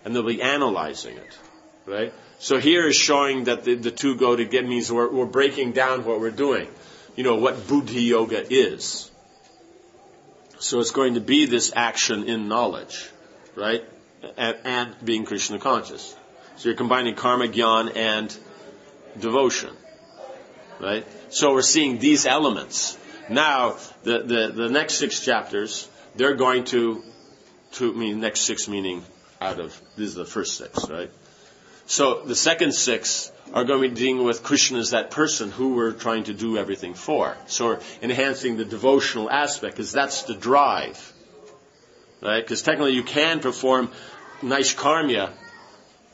And they'll be analyzing it. Right? So here is showing that the two go together, means we're breaking down what we're doing. What buddhi yoga is. So it's going to be this action in knowledge, right? And being Krishna conscious. So you're combining karma, jnana, and devotion, right? So we're seeing these elements. Now, the next 6 chapters, they're going to mean next 6 meaning this is the first 6, right? So the second 6 are going to be dealing with Krishna as that person who we're trying to do everything for. So we're enhancing the devotional aspect, because that's the drive. Right? Because technically you can perform Naishkarmya,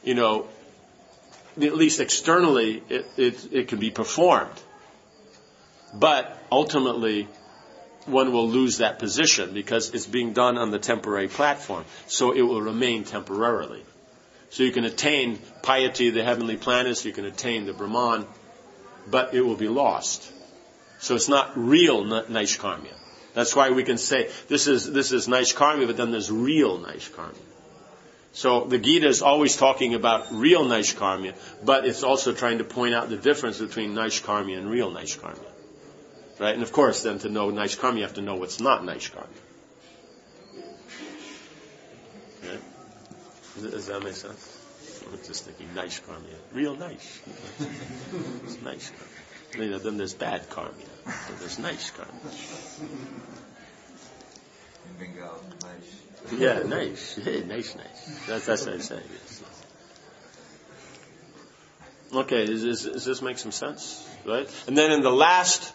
at least externally it can be performed. But ultimately one will lose that position because it's being done on the temporary platform. So it will remain temporarily. So you can attain piety, the heavenly planets, you can attain the Brahman, but it will be lost. So it's not real Naishkarmya. That's why we can say this is Naishkarmya, but then there's real Naishkarmya. So the Gita is always talking about real Naishkarmya, but it's also trying to point out the difference between Naishkarmya and real Naishkarmya. Right? And of course, then to know Naishkarmya, you have to know what's not Naishkarmya. Does that make sense? I'm just thinking nice karma. Real nice. It's nice karma. Then there's bad karma. Then there's nice karma. In Bengal, nice. Yeah, nice. Hey, nice. That's what I'm saying. Yes. Okay, does this make some sense? Right? And then in the last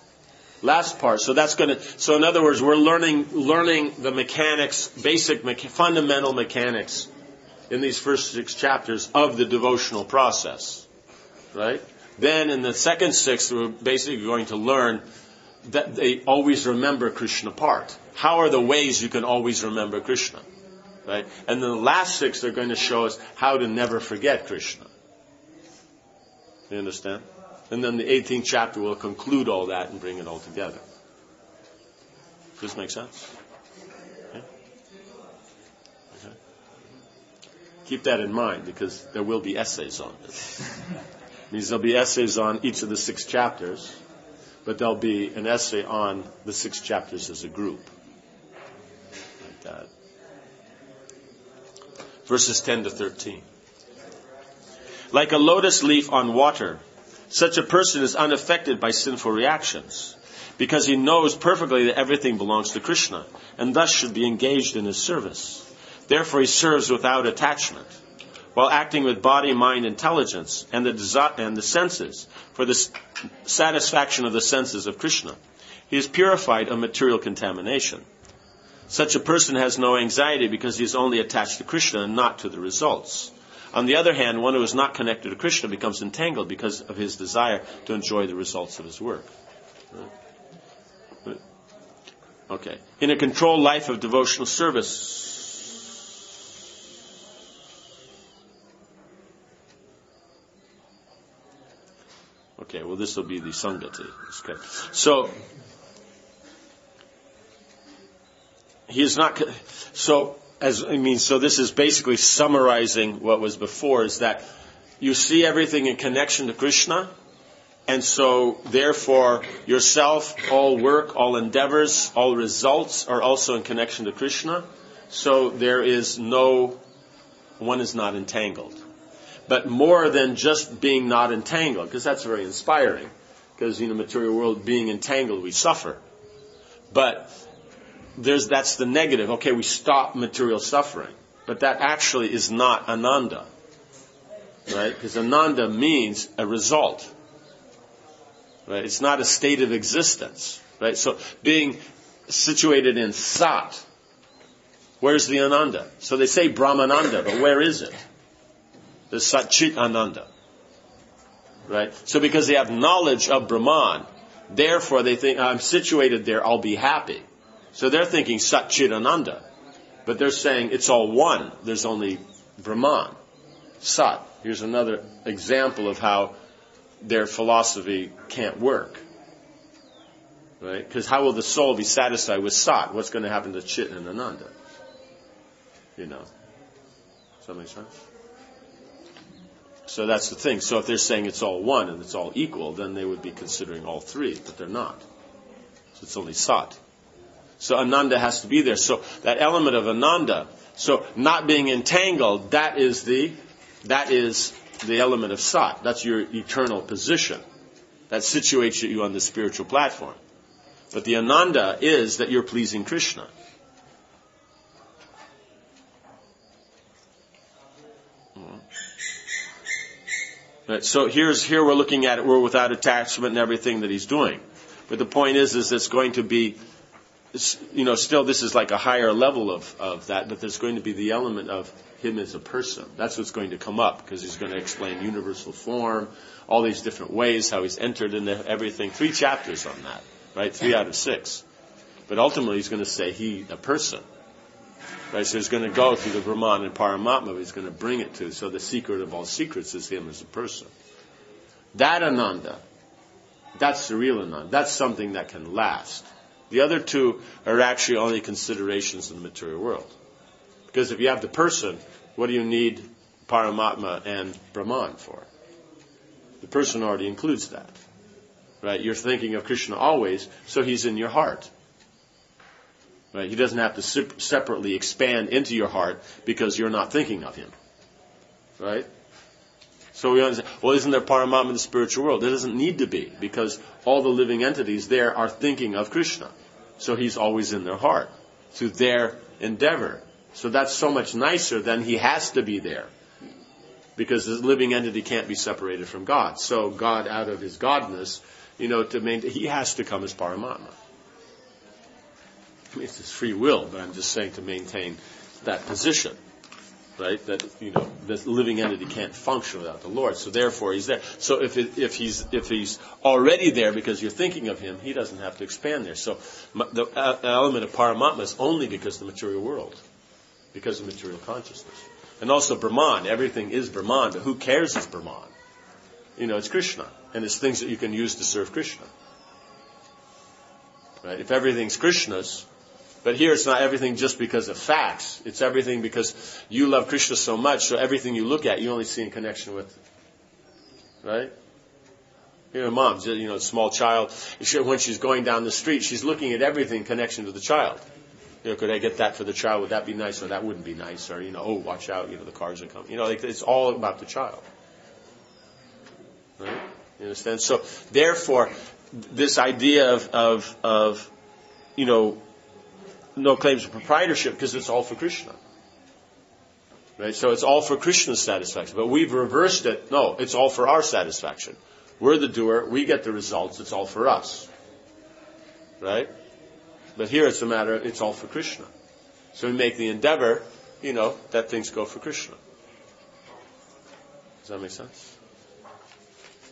part, so in other words, we're learning the mechanics, fundamental mechanics in these first 6 chapters of the devotional process, right? Then in the second 6, we're basically going to learn that they always remember Krishna part. How are the ways you can always remember Krishna? Right? And then the last 6 they're going to show us how to never forget Krishna. You understand? And then the 18th chapter will conclude all that and bring it all together. Does this make sense? Yeah? Okay. Keep that in mind, because there will be essays on this. It means there'll be essays on each of the 6 chapters, but there'll be an essay on the 6 chapters as a group. Like that. Verses 10 to 13. Like a lotus leaf on water, such a person is unaffected by sinful reactions, because he knows perfectly that everything belongs to Krishna, and thus should be engaged in his service. Therefore he serves without attachment, while acting with body, mind, intelligence, and the senses, for the satisfaction of the senses of Krishna. He is purified of material contamination. Such a person has no anxiety, because he is only attached to Krishna and not to the results. On the other hand, one who is not connected to Krishna becomes entangled because of his desire to enjoy the results of his work. Okay. In a controlled life of devotional service, okay, well, this will be the Sangati. Okay. So, he is not, so this is basically summarizing what was before, is that you see everything in connection to Krishna, and so therefore yourself, all work, all endeavors, all results are also in connection to Krishna. So one is not entangled. But more than just being not entangled, because that's very inspiring, because in the material world, being entangled, we suffer. But that's the negative. Okay, we stop material suffering. But that actually is not ananda. Right? Because ananda means a result. Right? It's not a state of existence. Right? So being situated in sat, where's the ananda? So they say brahmananda, but where is it? The Sat Chit Ananda. Right? So because they have knowledge of Brahman, therefore they think, I'm situated there, I'll be happy. So they're thinking Sat Chit Ananda. But they're saying it's all one. There's only Brahman. Sat. Here's another example of how their philosophy can't work. Right? Because how will the soul be satisfied with Sat? What's going to happen to Chit and Ananda? You know. Does that make sense? So that's the thing. So if they're saying it's all one and it's all equal, then they would be considering all 3, but they're not. So it's only Sat. So Ananda has to be there. So that element of Ananda, so not being entangled, that is the element of Sat. That's your eternal position. That situates you on the spiritual platform. But the Ananda is that you're pleasing Krishna. Right, so here we're looking at it, we're without attachment and everything that he's doing. But the point is it's going to be, still this is like a higher level of that, but there's going to be the element of him as a person. That's what's going to come up, because he's going to explain universal form, all these different ways, how he's entered into everything. 3 chapters on that, right? 3 out of 6. But ultimately he's going to say a person. Right, so he's going to go through the Brahman and Paramatma, but he's going to bring it to, so the secret of all secrets is him as a person. That Ananda, that's the real Ananda. That's something that can last. The other 2 are actually only considerations in the material world. Because if you have the person, what do you need Paramatma and Brahman for? The person already includes that. Right? You're thinking of Krishna always, so he's in your heart. Right? He doesn't have to separately expand into your heart because you're not thinking of him. Right? So we understand, well, isn't there Paramatma in the spiritual world? There doesn't need to be, because all the living entities there are thinking of Krishna. So he's always in their heart through their endeavor. So that's so much nicer than he has to be there, because the living entity can't be separated from God. So God, out of his godness, he has to come as Paramatma. It's his free will, but I'm just saying to maintain that position. right? That this living entity can't function without the Lord. So therefore, he's there. So if he's already there because you're thinking of him, he doesn't have to expand there. So the element of Paramatma is only because of the material world, because of material consciousness, and also Brahman. Everything is Brahman, but who cares is Brahman? It's Krishna, and it's things that you can use to serve Krishna. Right? If everything's Krishna's. But here it's not everything just because of facts. It's everything because you love Krishna so much, so everything you look at, you only see in connection with. Right? Mom's, a small child, when she's going down the street, she's looking at everything in connection to the child. Could I get that for the child? Would that be nice? Or that wouldn't be nice? Or, oh, watch out, the cars are coming. It's all about the child. Right? You understand? So, therefore, this idea of no claims of proprietorship because it's all for Krishna. Right? So it's all for Krishna's satisfaction. But we've reversed it. No, it's all for our satisfaction. We're the doer. We get the results. It's all for us. Right? But here it's a matter of it's all for Krishna. So we make the endeavor, that things go for Krishna. Does that make sense?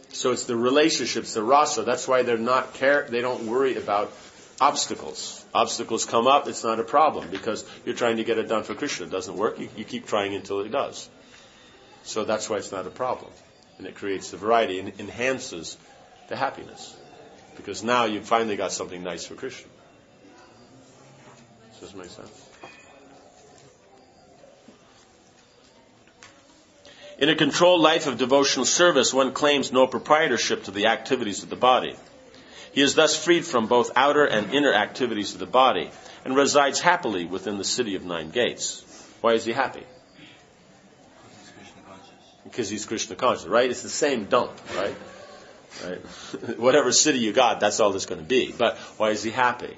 So it's the relationships, the rasa. That's why they don't worry about obstacles. Obstacles come up, it's not a problem because you're trying to get it done for Krishna. It doesn't work, you keep trying until it does. So that's why it's not a problem. And it creates the variety and enhances the happiness. Because now you've finally got something nice for Krishna. Does this make sense? In a controlled life of devotional service, one claims no proprietorship to the activities of the body. He is thus freed from both outer and inner activities of the body and resides happily within the city of 9 gates. Why is he happy? Because he's Krishna conscious, right? It's the same dump, right? Whatever city you got, that's all there's going to be. But why is he happy?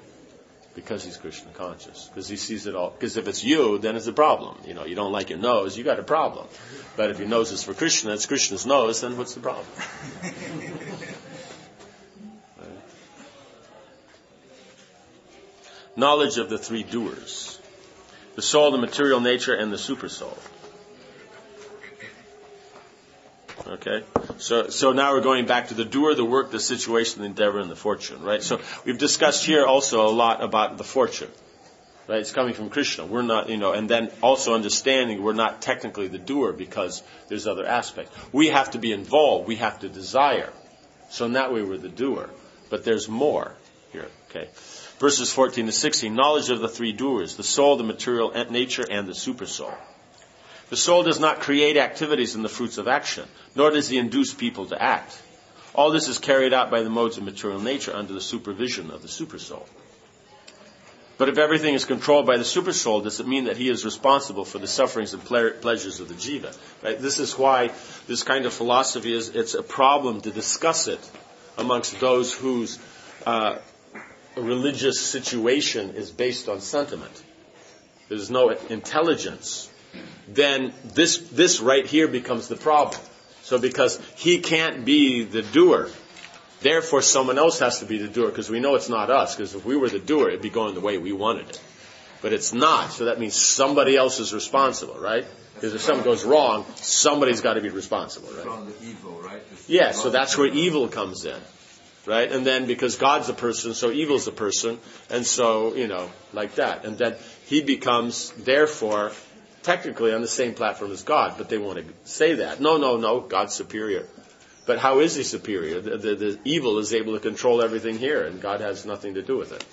Because he's Krishna conscious. Because he sees it all. Because if it's you, then it's a problem. You don't like your nose, you got a problem. But if your nose is for Krishna, it's Krishna's nose, then what's the problem? Knowledge of the 3 doers. The soul, the material nature, and the super soul. Okay? So now we're going back to the doer, the work, the situation, the endeavor, and the fortune, right? So we've discussed here also a lot about the fortune. Right? It's coming from Krishna. We're not, and then also understanding we're not technically the doer because there's other aspects. We have to be involved. We have to desire. So in that way we're the doer. But there's more here, okay? Verses 14 to 16, knowledge of the 3 doers, the soul, the material nature, and the super soul. The soul does not create activities in the fruits of action, nor does he induce people to act. All this is carried out by the modes of material nature under the supervision of the super soul. But if everything is controlled by the super soul, does it mean that he is responsible for the sufferings and pleasures of the jiva? Right? This is why this kind of philosophy it's a problem to discuss it amongst those whose religious situation is based on sentiment. There's no intelligence. Then this right here becomes the problem. So because he can't be the doer, therefore someone else has to be the doer, because we know it's not us, because if we were the doer, it'd be going the way we wanted it. But it's not, so that means somebody else is responsible, right? Because if something goes wrong, somebody's got to be responsible, right? From the evil, right? Yeah, so that's where evil comes in. Right? And then because God's a person, so evil's a person, and so, like that. And then he becomes, therefore, technically on the same platform as God, but they want to say that. No, God's superior. But how is he superior? The evil is able to control everything here, and God has nothing to do with it.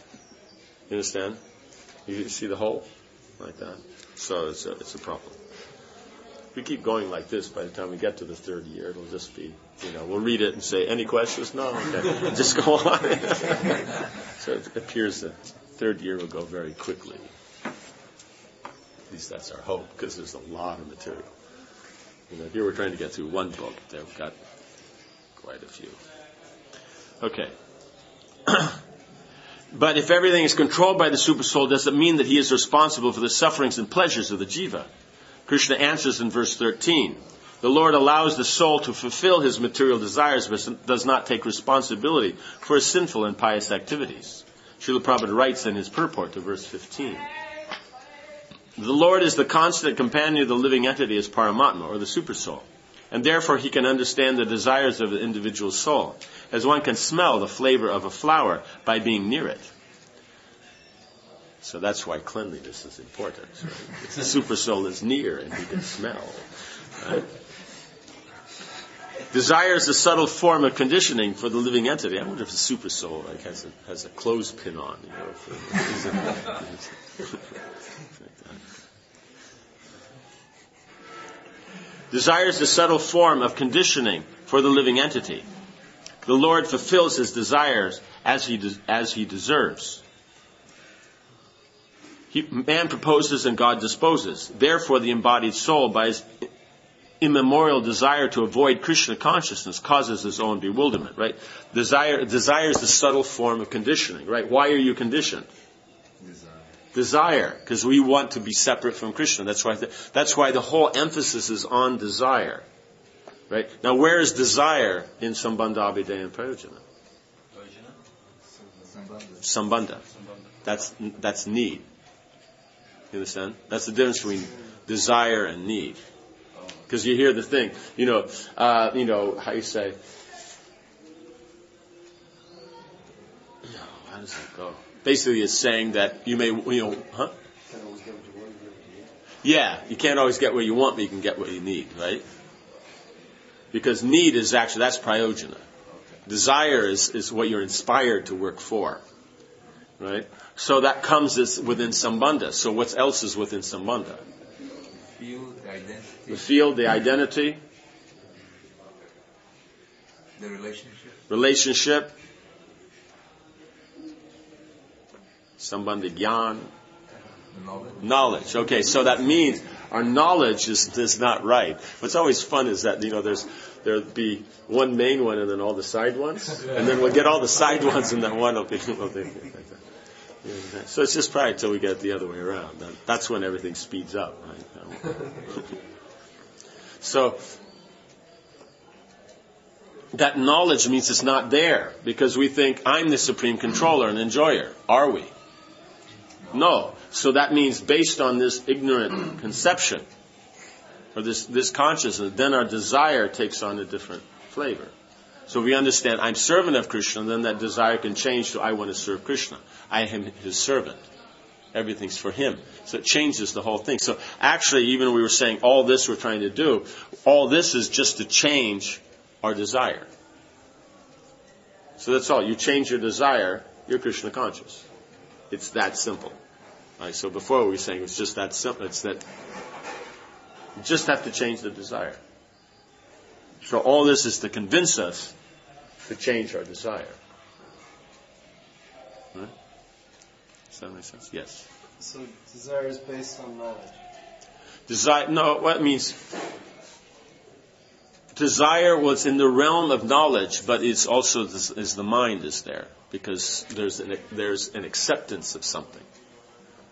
You understand? You see the whole? Like that. So it's a problem. If we keep going like this, by the time we get to the 3rd year, it'll just be, we'll read it and say, any questions? No? Okay. Just go on. So it appears the 3rd year will go very quickly. At least that's our hope, because there's a lot of material. Here we're trying to get through one book. There we've got quite a few. Okay. But if everything is controlled by the super soul, does it mean that he is responsible for the sufferings and pleasures of the jiva? Krishna answers in verse 13, the Lord allows the soul to fulfill his material desires, but does not take responsibility for his sinful and pious activities. Srila Prabhupada writes in his purport to verse 15. The Lord is the constant companion of the living entity as Paramatma, or the Supersoul. And therefore he can understand the desires of the individual soul, as one can smell the flavor of a flower by being near it. So that's why cleanliness is important. Right? The Supersoul is near and he can smell. Right? Desire is a subtle form of conditioning for the living entity. I wonder if the Supersoul has a clothespin on. Desire is the subtle form of conditioning for the living entity. The Lord fulfills his desires as he deserves. Man proposes and God disposes. Therefore, the embodied soul, by his immemorial desire to avoid Krishna consciousness, causes his own bewilderment. Right? Desire is the subtle form of conditioning. Right? Why are you conditioned? Desire, because we want to be separate from Krishna. That's why the whole emphasis is on desire. Right? Now, where is desire in Sambandha, Abhidaya, and Prayojana? Sambandha. That's need. You understand? That's the difference between desire and need. Because you hear the thing, how you say, how does it go? Basically, it's saying that you may, Can't always get what you want, you need. Yeah, you can't always get what you want, but you can get what you need, right? Because need is actually, that's prayojana. Desire is what you're inspired to work for, right? So that comes within Sambandha. So what else is within Sambandha? The field, the identity. The relationship. Sambandha Gyan. Knowledge. Okay, so that means our knowledge is not right. What's always fun is that, there'll be one main one and then all the side ones. And then we'll get all the side ones and then one will be so it's just probably until we get it the other way around. That's when everything speeds up, right? So that knowledge means it's not there because we think I'm the supreme controller and enjoyer. Are we? No. So that means based on this ignorant conception or this consciousness, then our desire takes on a different flavor. So if we understand I'm servant of Krishna, then that desire can change to I want to serve Krishna. I am his servant. Everything's for him. So it changes the whole thing. So actually, even we were saying all this we're trying to do, all this is just to change our desire. So that's all. You change your desire, you're Krishna conscious. It's that simple. Right, so before we were saying it's just that simple. It's that you just have to change the desire. So all this is to convince us to change our desire. Right? Does that make sense? Yes. So desire is based on knowledge. What means desire was in the realm of knowledge, but it's also as the mind is there because there's an acceptance of something,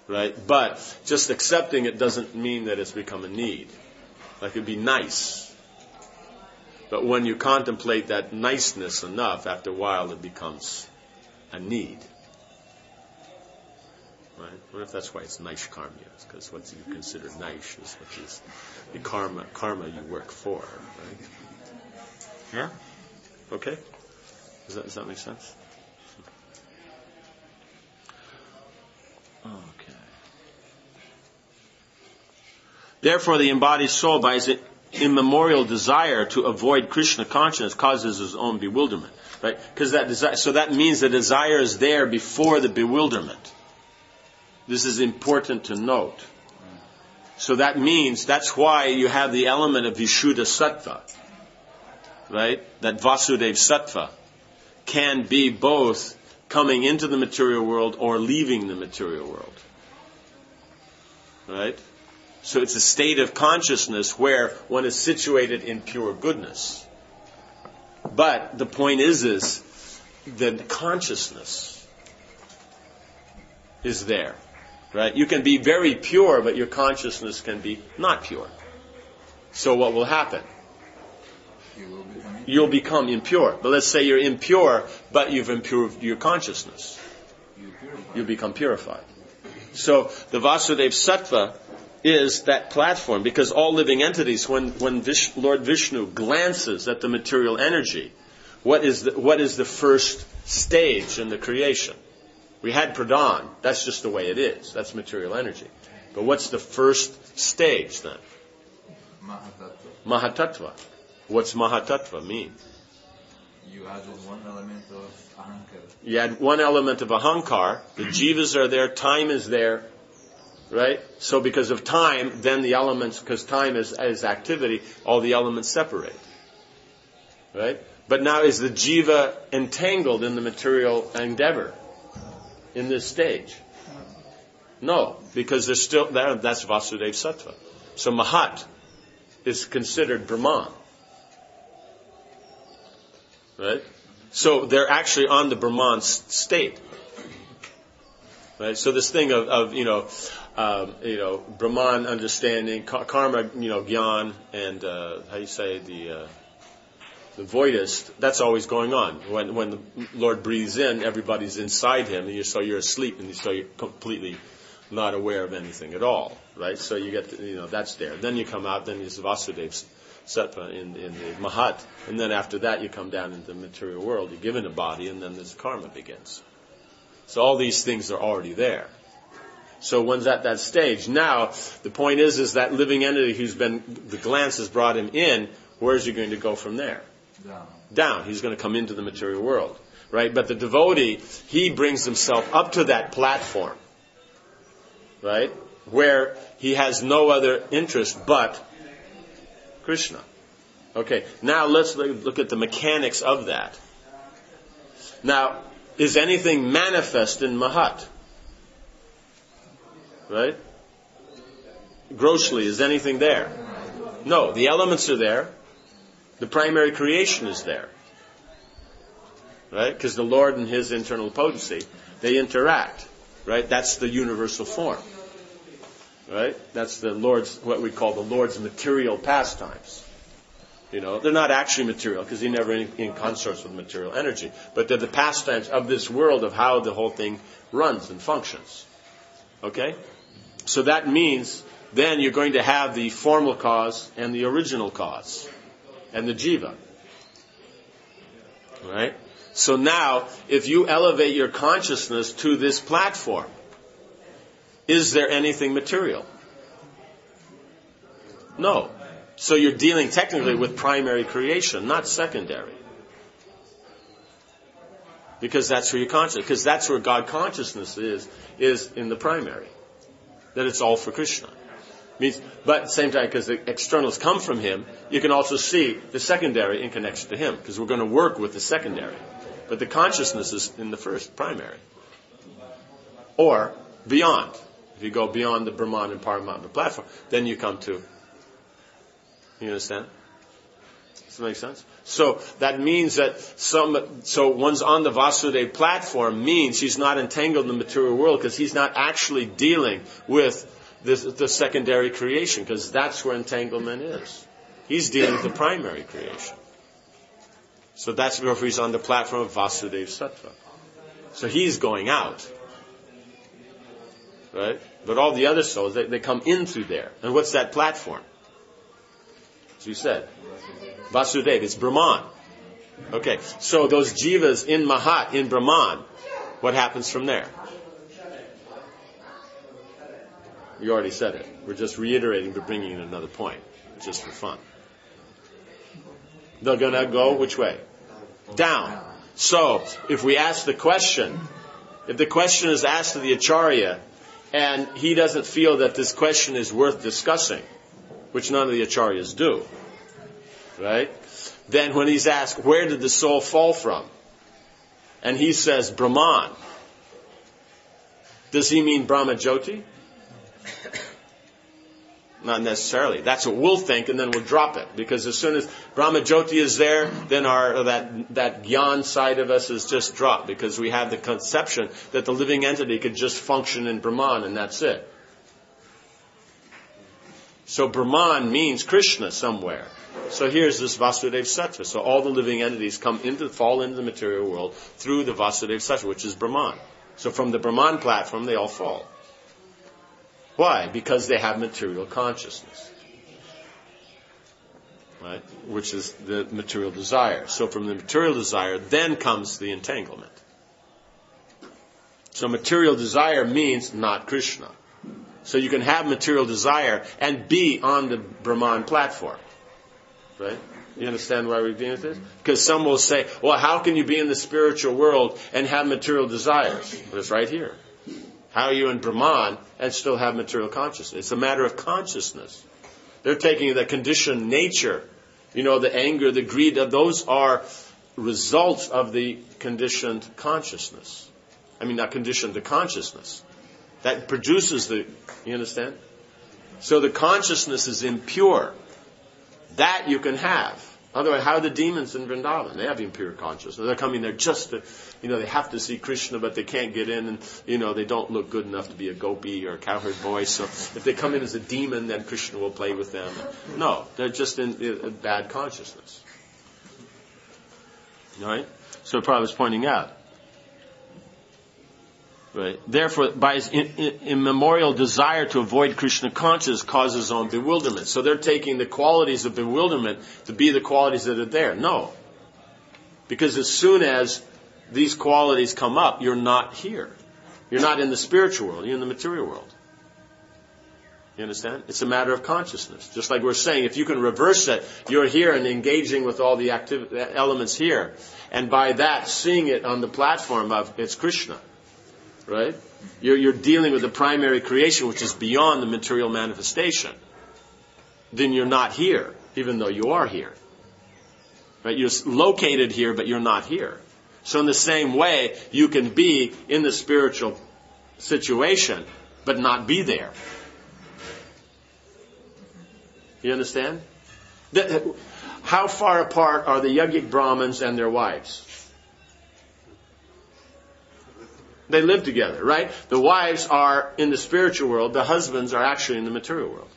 right? But just accepting it doesn't mean that it's become a need. Like it'd be nice. But when you contemplate that niceness enough, after a while it becomes a need. Right? What if that's why it's nice karma? Because what you consider nice is what is the karma you work for. Right? Yeah? Okay? Does that make sense? Okay. Therefore, the embodied soul, by its immemorial desire to avoid Krishna consciousness, causes his own bewilderment, right? Because that means the desire is there before the bewilderment. This is important to note. So that means that's why you have the element of Vishuddha Sattva, right? That Vasudeva Sattva can be both coming into the material world or leaving the material world, right? So it's a state of consciousness where one is situated in pure goodness. But the point is the consciousness is there, right? You can be very pure, but your consciousness can be not pure. So what will happen? You'll become impure. But let's say you're impure, but you've improved your consciousness. You become purified. So the Vasudeva Sattva is that platform, because all living entities, when Lord Vishnu glances at the material energy, what is the first stage in the creation? We had Pradhan. That's just the way it is. That's material energy. But what's the first stage then? Mahatattva. What's Mahatattva mean? You added one element of ahankar. You add one element of ahankar. The jivas are there. Time is there. Right? So because of time, then the elements, because time is activity, all the elements separate. Right? But now is the jiva entangled in the material endeavor in this stage? No, because there's still there. That's Vasudeva Sattva. So Mahat is considered Brahman. Right? So they're actually on the Brahman state. Right? So this thing of Brahman understanding, karma, Gyan, and how you say the voidist, that's always going on. When the Lord breathes in, everybody's inside him, and so you're asleep, and so you're completely not aware of anything at all, right? So you get, that's there. Then you come out, then there's Vasudeva Sattva in the Mahat, and then after that you come down into the material world, you're given a body, and then this karma begins. So all these things are already there. So one's at that stage. Now, the point is that living entity the glance has brought him in, where's he going to go from there? Down. He's going to come into the material world. Right? But the devotee, he brings himself up to that platform. Right? Where he has no other interest but Krishna. Okay, now let's look at the mechanics of that. Now, is anything manifest in Mahat? Right? Grossly, is anything there? No, the elements are there. The primary creation is there. Right? Because the Lord and His internal potency, they interact. Right? That's the universal form. Right? That's the Lord's, what we call the Lord's material pastimes. They're not actually material because He's never in consorts with material energy. But they're the pastimes of this world of how the whole thing runs and functions. Okay? So that means then you're going to have the formal cause and the original cause. And the jiva. Right? So now, if you elevate your consciousness to this platform, is there anything material? No. So you're dealing technically with primary creation, not secondary. Because that's where your consciousness, because that's where God consciousness is in the primary. That it's all for Krishna. But at the same time, because the externals come from Him, you can also see the secondary in connection to Him, because we're going to work with the secondary. But the consciousness is in the first, primary. Or beyond. If you go beyond the Brahman and Paramatma platform, then you come to... You understand? Does that make sense? So that means that so one's on the Vasudeva platform means he's not entangled in the material world because he's not actually dealing with the secondary creation, because that's where entanglement is. He's dealing with the primary creation. So that's where he's on the platform of Vasudeva Sattva. So he's going out. Right? But all the other souls, they come in through there. And what's that platform? As you said, Vasudeva, it's Brahman. Okay, so those jivas in Mahat, in Brahman, what happens from there? You already said it. We're just reiterating, but bringing in another point, just for fun. They're going to go which way? Down. So, if we ask the question, if the question is asked to the Acharya, and he doesn't feel that this question is worth discussing, which none of the Acharyas do, right? Then when he's asked, where did the soul fall from? And he says, Brahman. Does he mean Brahma Jyoti? Not necessarily. That's what we'll think, and then we'll drop it. Because as soon as Brahma Jyoti is there, then that Gyan side of us is just dropped. Because we have the conception that the living entity could just function in Brahman, and that's it. So Brahman means Krishna somewhere. So here's this Vasudeva Sattva. So all the living entities fall into the material world through the Vasudeva Sattva, which is Brahman. So from the Brahman platform, they all fall. Why? Because they have material consciousness, right? Which is the material desire. So from the material desire, then comes the entanglement. So material desire means not Krishna. So you can have material desire and be on the Brahman platform, right? You understand why we're doing this? Because some will say, well, how can you be in the spiritual world and have material desires? Well, it's right here. How are you in Brahman and still have material consciousness? It's a matter of consciousness. They're taking the conditioned nature, the anger, the greed, those are results of the conditioned consciousness. I mean, not conditioned, the consciousness. That produces you understand? So the consciousness is impure. That you can have. Otherwise, how are the demons in Vrindavan? They have impure consciousness. They're coming there just to, they have to see Krishna, but they can't get in, and, they don't look good enough to be a gopi or a cowherd boy. So if they come in as a demon, then Krishna will play with them. No, they're just in a bad consciousness. All right? So Prabhupada was pointing out. Right. Therefore, by his immemorial desire to avoid Krishna consciousness causes his own bewilderment. So they're taking the qualities of bewilderment to be the qualities that are there. No. Because as soon as these qualities come up, you're not here. You're not in the spiritual world. You're in the material world. You understand? It's a matter of consciousness. Just like we're saying, if you can reverse it, you're here and engaging with all the elements here. And by that, seeing it on the platform of it's Krishna. Right? You're dealing with the primary creation, which is beyond the material manifestation. Then you're not here, even though you are here. Right? You're located here, but you're not here. So in the same way, you can be in the spiritual situation, but not be there. You understand? How far apart are the yogic Brahmins and their wives? They live together, right? The wives are in the spiritual world. The husbands are actually in the material world.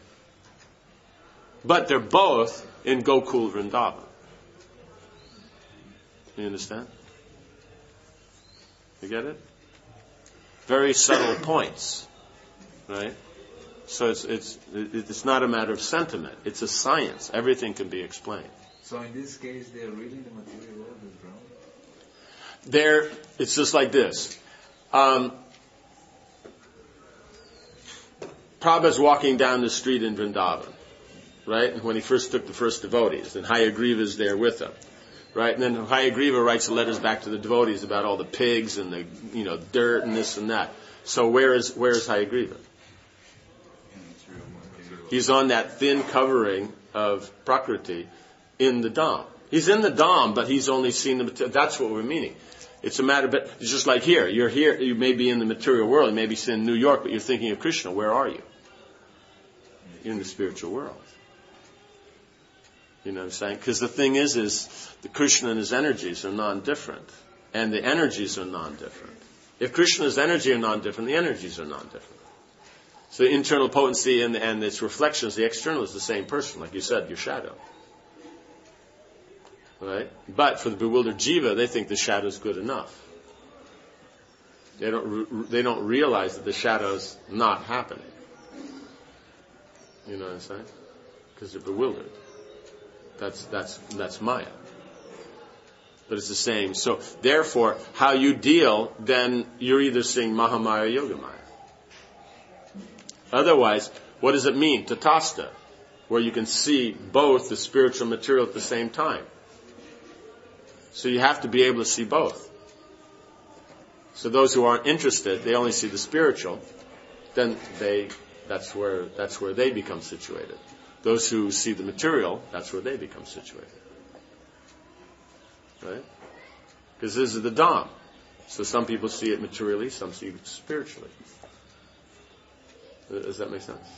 But they're both in Gokul Vrindavan. You understand? You get it? Very subtle points, right? So it's not a matter of sentiment. It's a science. Everything can be explained. So in this case, they're really in the material world as well? It's just like this. Prabhupada's walking down the street in Vrindavan, right? And when he first took the first devotees, and Hayagriva is there with him, right? And then Hayagriva writes the letters back to the devotees about all the pigs and the dirt and this and that. So where is Hayagriva? He's on that thin covering of Prakriti in the Dham. He's in the Dham, but he's only seen the material. That's what we're meaning. It's a matter, but it's just like here. You're here, you may be in the material world, you may be in New York, but you're thinking of Krishna. Where are you? You're in the spiritual world. You know what I'm saying? Because the thing is the Krishna and his energies are non-different. And the energies are non-different. If Krishna's energy are non-different, the energies are non-different. So the internal potency and its reflections, the external is the same person, like you said, your shadow. Right? But for the bewildered jiva, they think the shadow is good enough. They don't realize that the shadow's not happening. You know what I'm saying? Because they're bewildered. That's Maya. But it's the same. So therefore, how you deal, then you're either seeing Mahamaya or Yogamaya. Otherwise, what does it mean? Tatastha, where you can see both the spiritual and material at the same time. So you have to be able to see both. So those who aren't interested, they only see the spiritual, then that's where they become situated. Those who see the material, that's where they become situated. Right? Because this is the Dham. So some people see it materially, some see it spiritually. Does that make sense?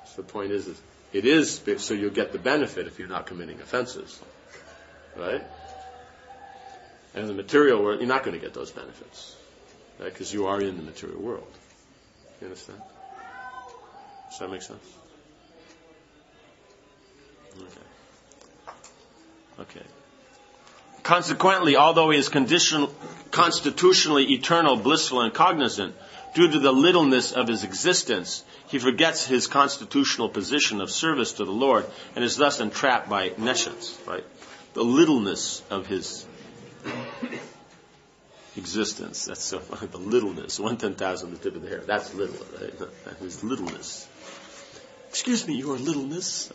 So the point is it is so you'll get the benefit if you're not committing offenses. Right? And in the material world, you're not going to get those benefits. Right? Because you are in the material world. You understand? Does that make sense? Okay. Consequently, although he is constitutionally eternal, blissful, and cognizant, Due to the littleness of his existence, he forgets his constitutional position of service to the Lord and is thus entrapped by nescience, right? The littleness of his existence. That's so funny. The littleness. 1/10,000 on the tip of the hair. That's little, right? His littleness. Excuse me, your littleness.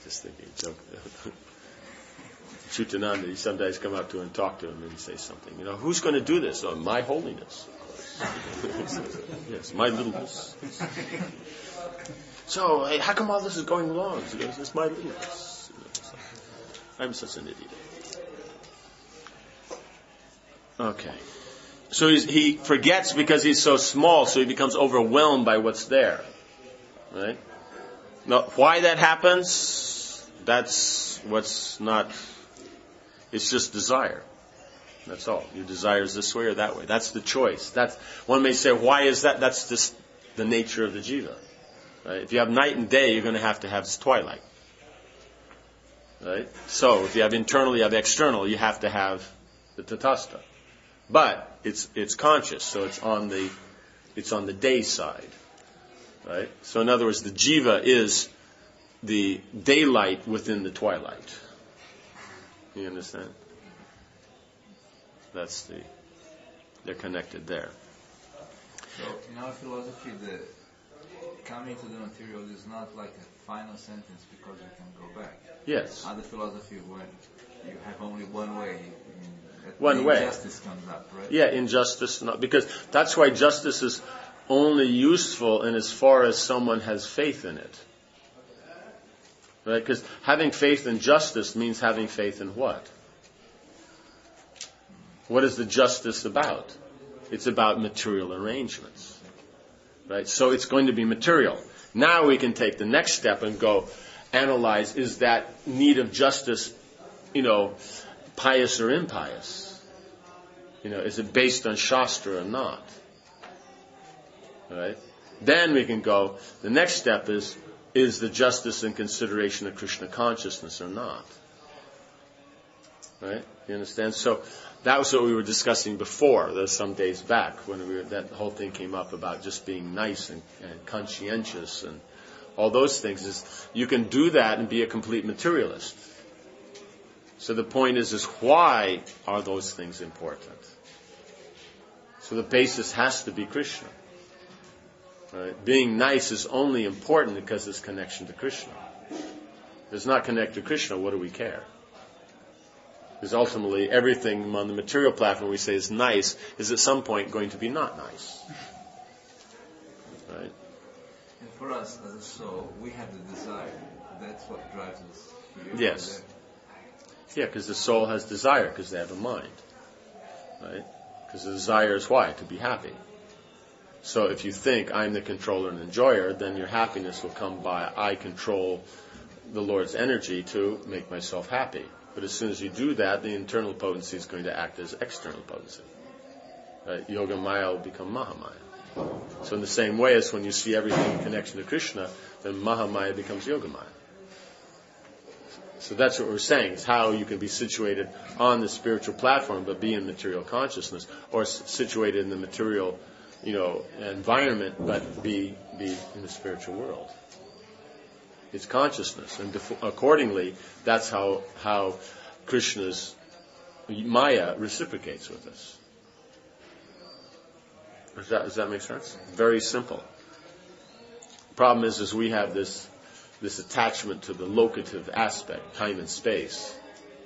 Just thinking, joke. Chutananda, you sometimes come up to him and talk to him and say something. Who's going to do this? Oh, my holiness, of course. Yes, my littleness. So, hey, how come all this is going wrong? He goes, it's my littleness. I'm such an idiot. Okay. So he forgets because he's so small, so he becomes overwhelmed by what's there. Right? Now, why that happens, that's what's not, it's just desire. That's all. Your desire is this way or that way. That's the choice. One may say, why is that? That's just the nature of the jiva. Right? If you have night and day, you're going to have twilight. Right? So, if you have internal, you have external, you have to have the tatastha. But it's conscious, so it's on the day side. Right? So in other words, the jiva is the daylight within the twilight. You understand? They're connected there. So in our philosophy, the coming to the material is not like a final sentence because you can go back. Yes. Other philosophy, when you have only one way, one way. Injustice comes up, right? Yeah, injustice, because that's why justice is only useful in as far as someone has faith in it. Right? Because having faith in justice means having faith in what? What is the justice about? It's about material arrangements. Right? So it's going to be material. Now we can take the next step and go analyze, is that need of justice, pious or impious? Is it based on Shastra or not? Right? Then we can go, the next step is the justice and consideration of Krishna consciousness or not? Right? You understand? So that was what we were discussing before, some days back, when that whole thing came up about just being nice and conscientious and all those things. Is you can do that and be a complete materialist. So the point is why are those things important? So the basis has to be Krishna. Right? Being nice is only important because it's connection to Krishna. If it's not connected to Krishna, what do we care? Because ultimately everything on the material platform we say is nice is at some point going to be not nice. Right? And for us as a soul, we have the desire. That's what drives us here. Yes. Yeah, because the soul has desire because they have a mind. Right? Because the desire is why? To be happy. So if you think I'm the controller and enjoyer, then your happiness will come by I control the Lord's energy to make myself happy. But as soon as you do that, the internal potency is going to act as external potency. Right? Yoga Maya will become Mahamaya. So in the same way as when you see everything in connection to Krishna, then Mahamaya becomes Yoga Maya. So that's what we're saying, is how you can be situated on the spiritual platform but be in material consciousness, or situated in the material environment but be in the spiritual world. It's consciousness, and accordingly, that's how Krishna's Maya reciprocates with us. Does that make sense? Very simple. The problem is we have this attachment to the locative aspect, time and space.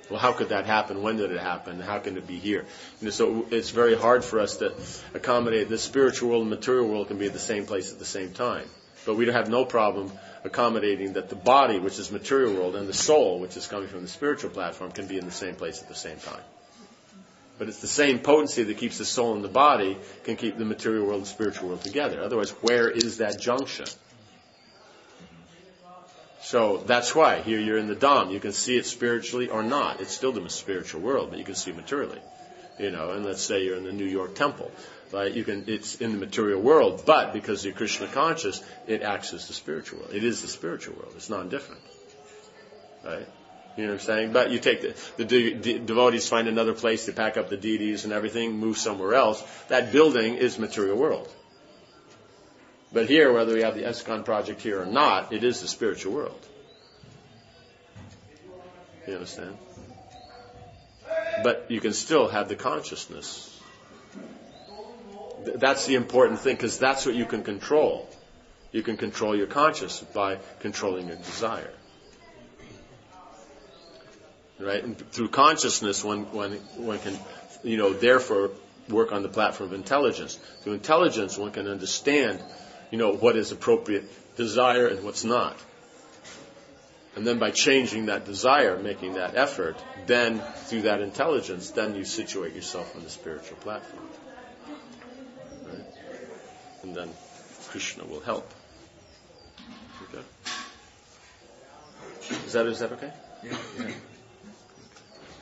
Well, how could that happen? When did it happen? How can it be here? So it's very hard for us to accommodate the spiritual world and material world can be at the same place at the same time. But we have no problem accommodating that the body, which is material world, and the soul, which is coming from the spiritual platform, can be in the same place at the same time. But it's the same potency that keeps the soul and the body can keep the material world and spiritual world together. Otherwise, where is that junction? So that's why here you're in the Dham. You can see it spiritually or not. It's still the spiritual world, but you can see it materially. And let's say you're in the New York temple. Right? It's in the material world, but because you're Krishna conscious, it acts as the spiritual world. It is the spiritual world. It's non-different. right? You know what I'm saying? But you take the devotees find another place to pack up the deities and everything, move somewhere else. That building is material world. But here, whether we have the ISKCON project here or not, it is the spiritual world. You understand? But you can still have the consciousness. That's the important thing, because that's what you can control. You can control your consciousness by controlling your desire. Right? And through consciousness, one can, therefore work on the platform of intelligence. Through intelligence, one can understand, what is appropriate desire and what's not. And then by changing that desire, making that effort, then through that intelligence, then you situate yourself on the spiritual platform. Right? And then Krishna will help. Okay? Is that okay? Yeah.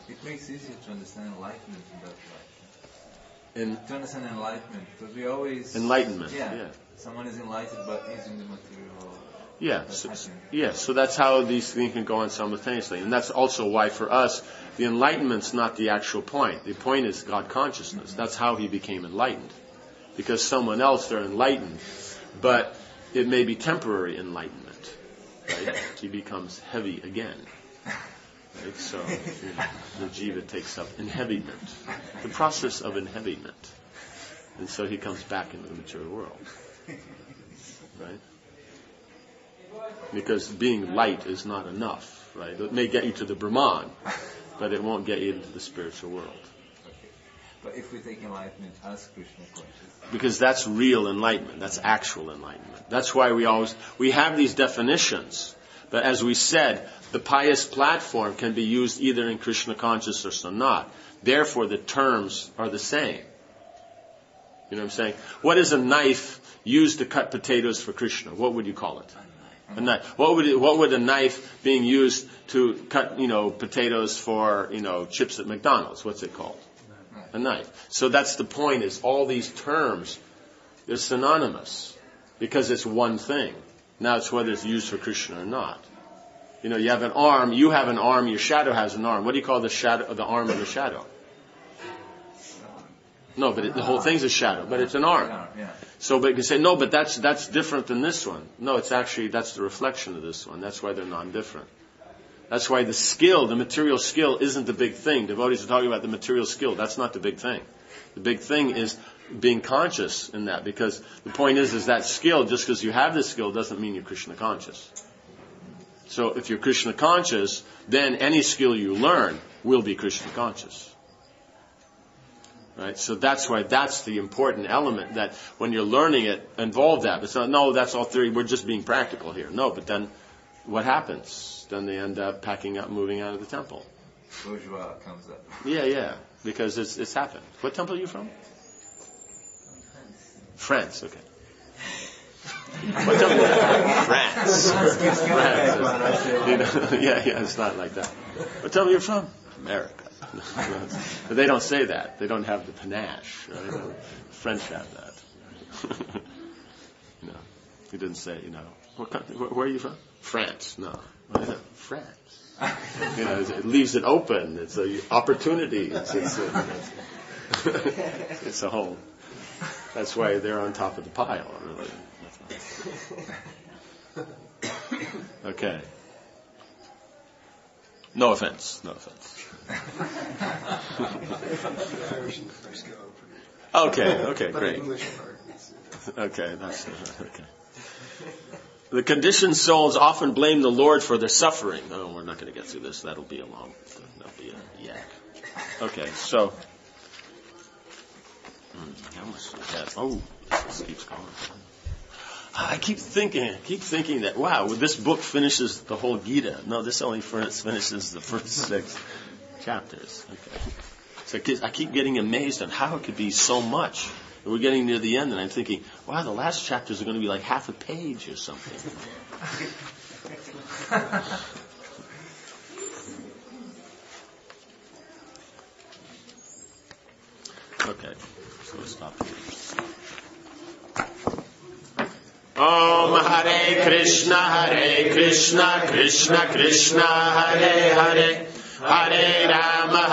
It makes it easier to understand enlightenment in that way. To understand enlightenment, because we always... Enlightenment, yeah. Someone is enlightened, but he's in the material... So that's how these things can go on simultaneously. And that's also why for us, the enlightenment's not the actual point. The point is God consciousness. That's how he became enlightened. Because someone else, they're enlightened, but it may be temporary enlightenment. Right? He becomes heavy again. Right? So the jiva takes up enheavyment, the process of enheavyment. And so he comes back into the material world. Right? Because being light is not enough, right? It may get you to the Brahman, but it won't get you into the spiritual world. Okay. But if we take enlightenment as Krishna consciousness... Because that's real enlightenment, that's actual enlightenment. That's why we have these definitions. But as we said, the pious platform can be used either in Krishna consciousness or not. Therefore, the terms are the same. You know what I'm saying? What is a knife used to cut potatoes for Krishna? What would you call it? A knife. What would a knife being used to cut, potatoes for, chips at McDonald's? What's it called? A knife. So that's the point, is all these terms, they're synonymous because it's one thing. Now it's whether it's used for Krishna or not. You have an arm, your shadow has an arm. What do you call the arm of the shadow? No, but the whole thing's a shadow, but it's an arm. So, but you can say, no, but that's different than this one. No, that's the reflection of this one. That's why they're non-different. That's why the material skill isn't the big thing. Devotees are talking about the material skill. That's not the big thing. The big thing is being conscious in that, because the point is that skill, just because you have this skill doesn't mean you're Krishna conscious. So if you're Krishna conscious, then any skill you learn will be Krishna conscious. Right? So that's why that's the important element, that when you're learning it, involve that. It's not, no, that's all theory, we're just being practical here. No, but then what happens? Then they end up packing up, moving out of the temple. Bourgeois comes up. Yeah, because it's happened. What temple are you from? France, okay. What temple? France. Yeah, it's not like that. What temple are you from? America. But they don't say that. They don't have the panache. Right? The French have that. He didn't say, what country, where are you from? France. No. France. It leaves it open. It's an opportunity. It's a whole. That's why they're on top of the pile, really. Okay. No offense. Okay, great. Okay, that's okay. The conditioned souls often blame the Lord for their suffering. No, we're not going to get through this. That'll be a yak. Okay, so. How much is that? Oh, this keeps going. I keep thinking that, wow, this book finishes the whole Gita. No, this only finishes the first 6 chapters. Okay. So I keep getting amazed on how it could be so much. And we're getting near the end, and I'm thinking, wow, the last chapters are going to be like half a page or something. Okay, so we'll stop here. Om Hare Krishna, Krishna Krishna, Hare Hare, Hare Rama,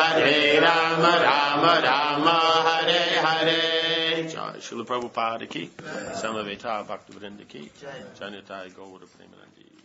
Rama Rama, Hare Hare. Jai Srila Prabhupada ki, Samaveta Bhaktivinoda ki, Janatai Gaura Premanandi.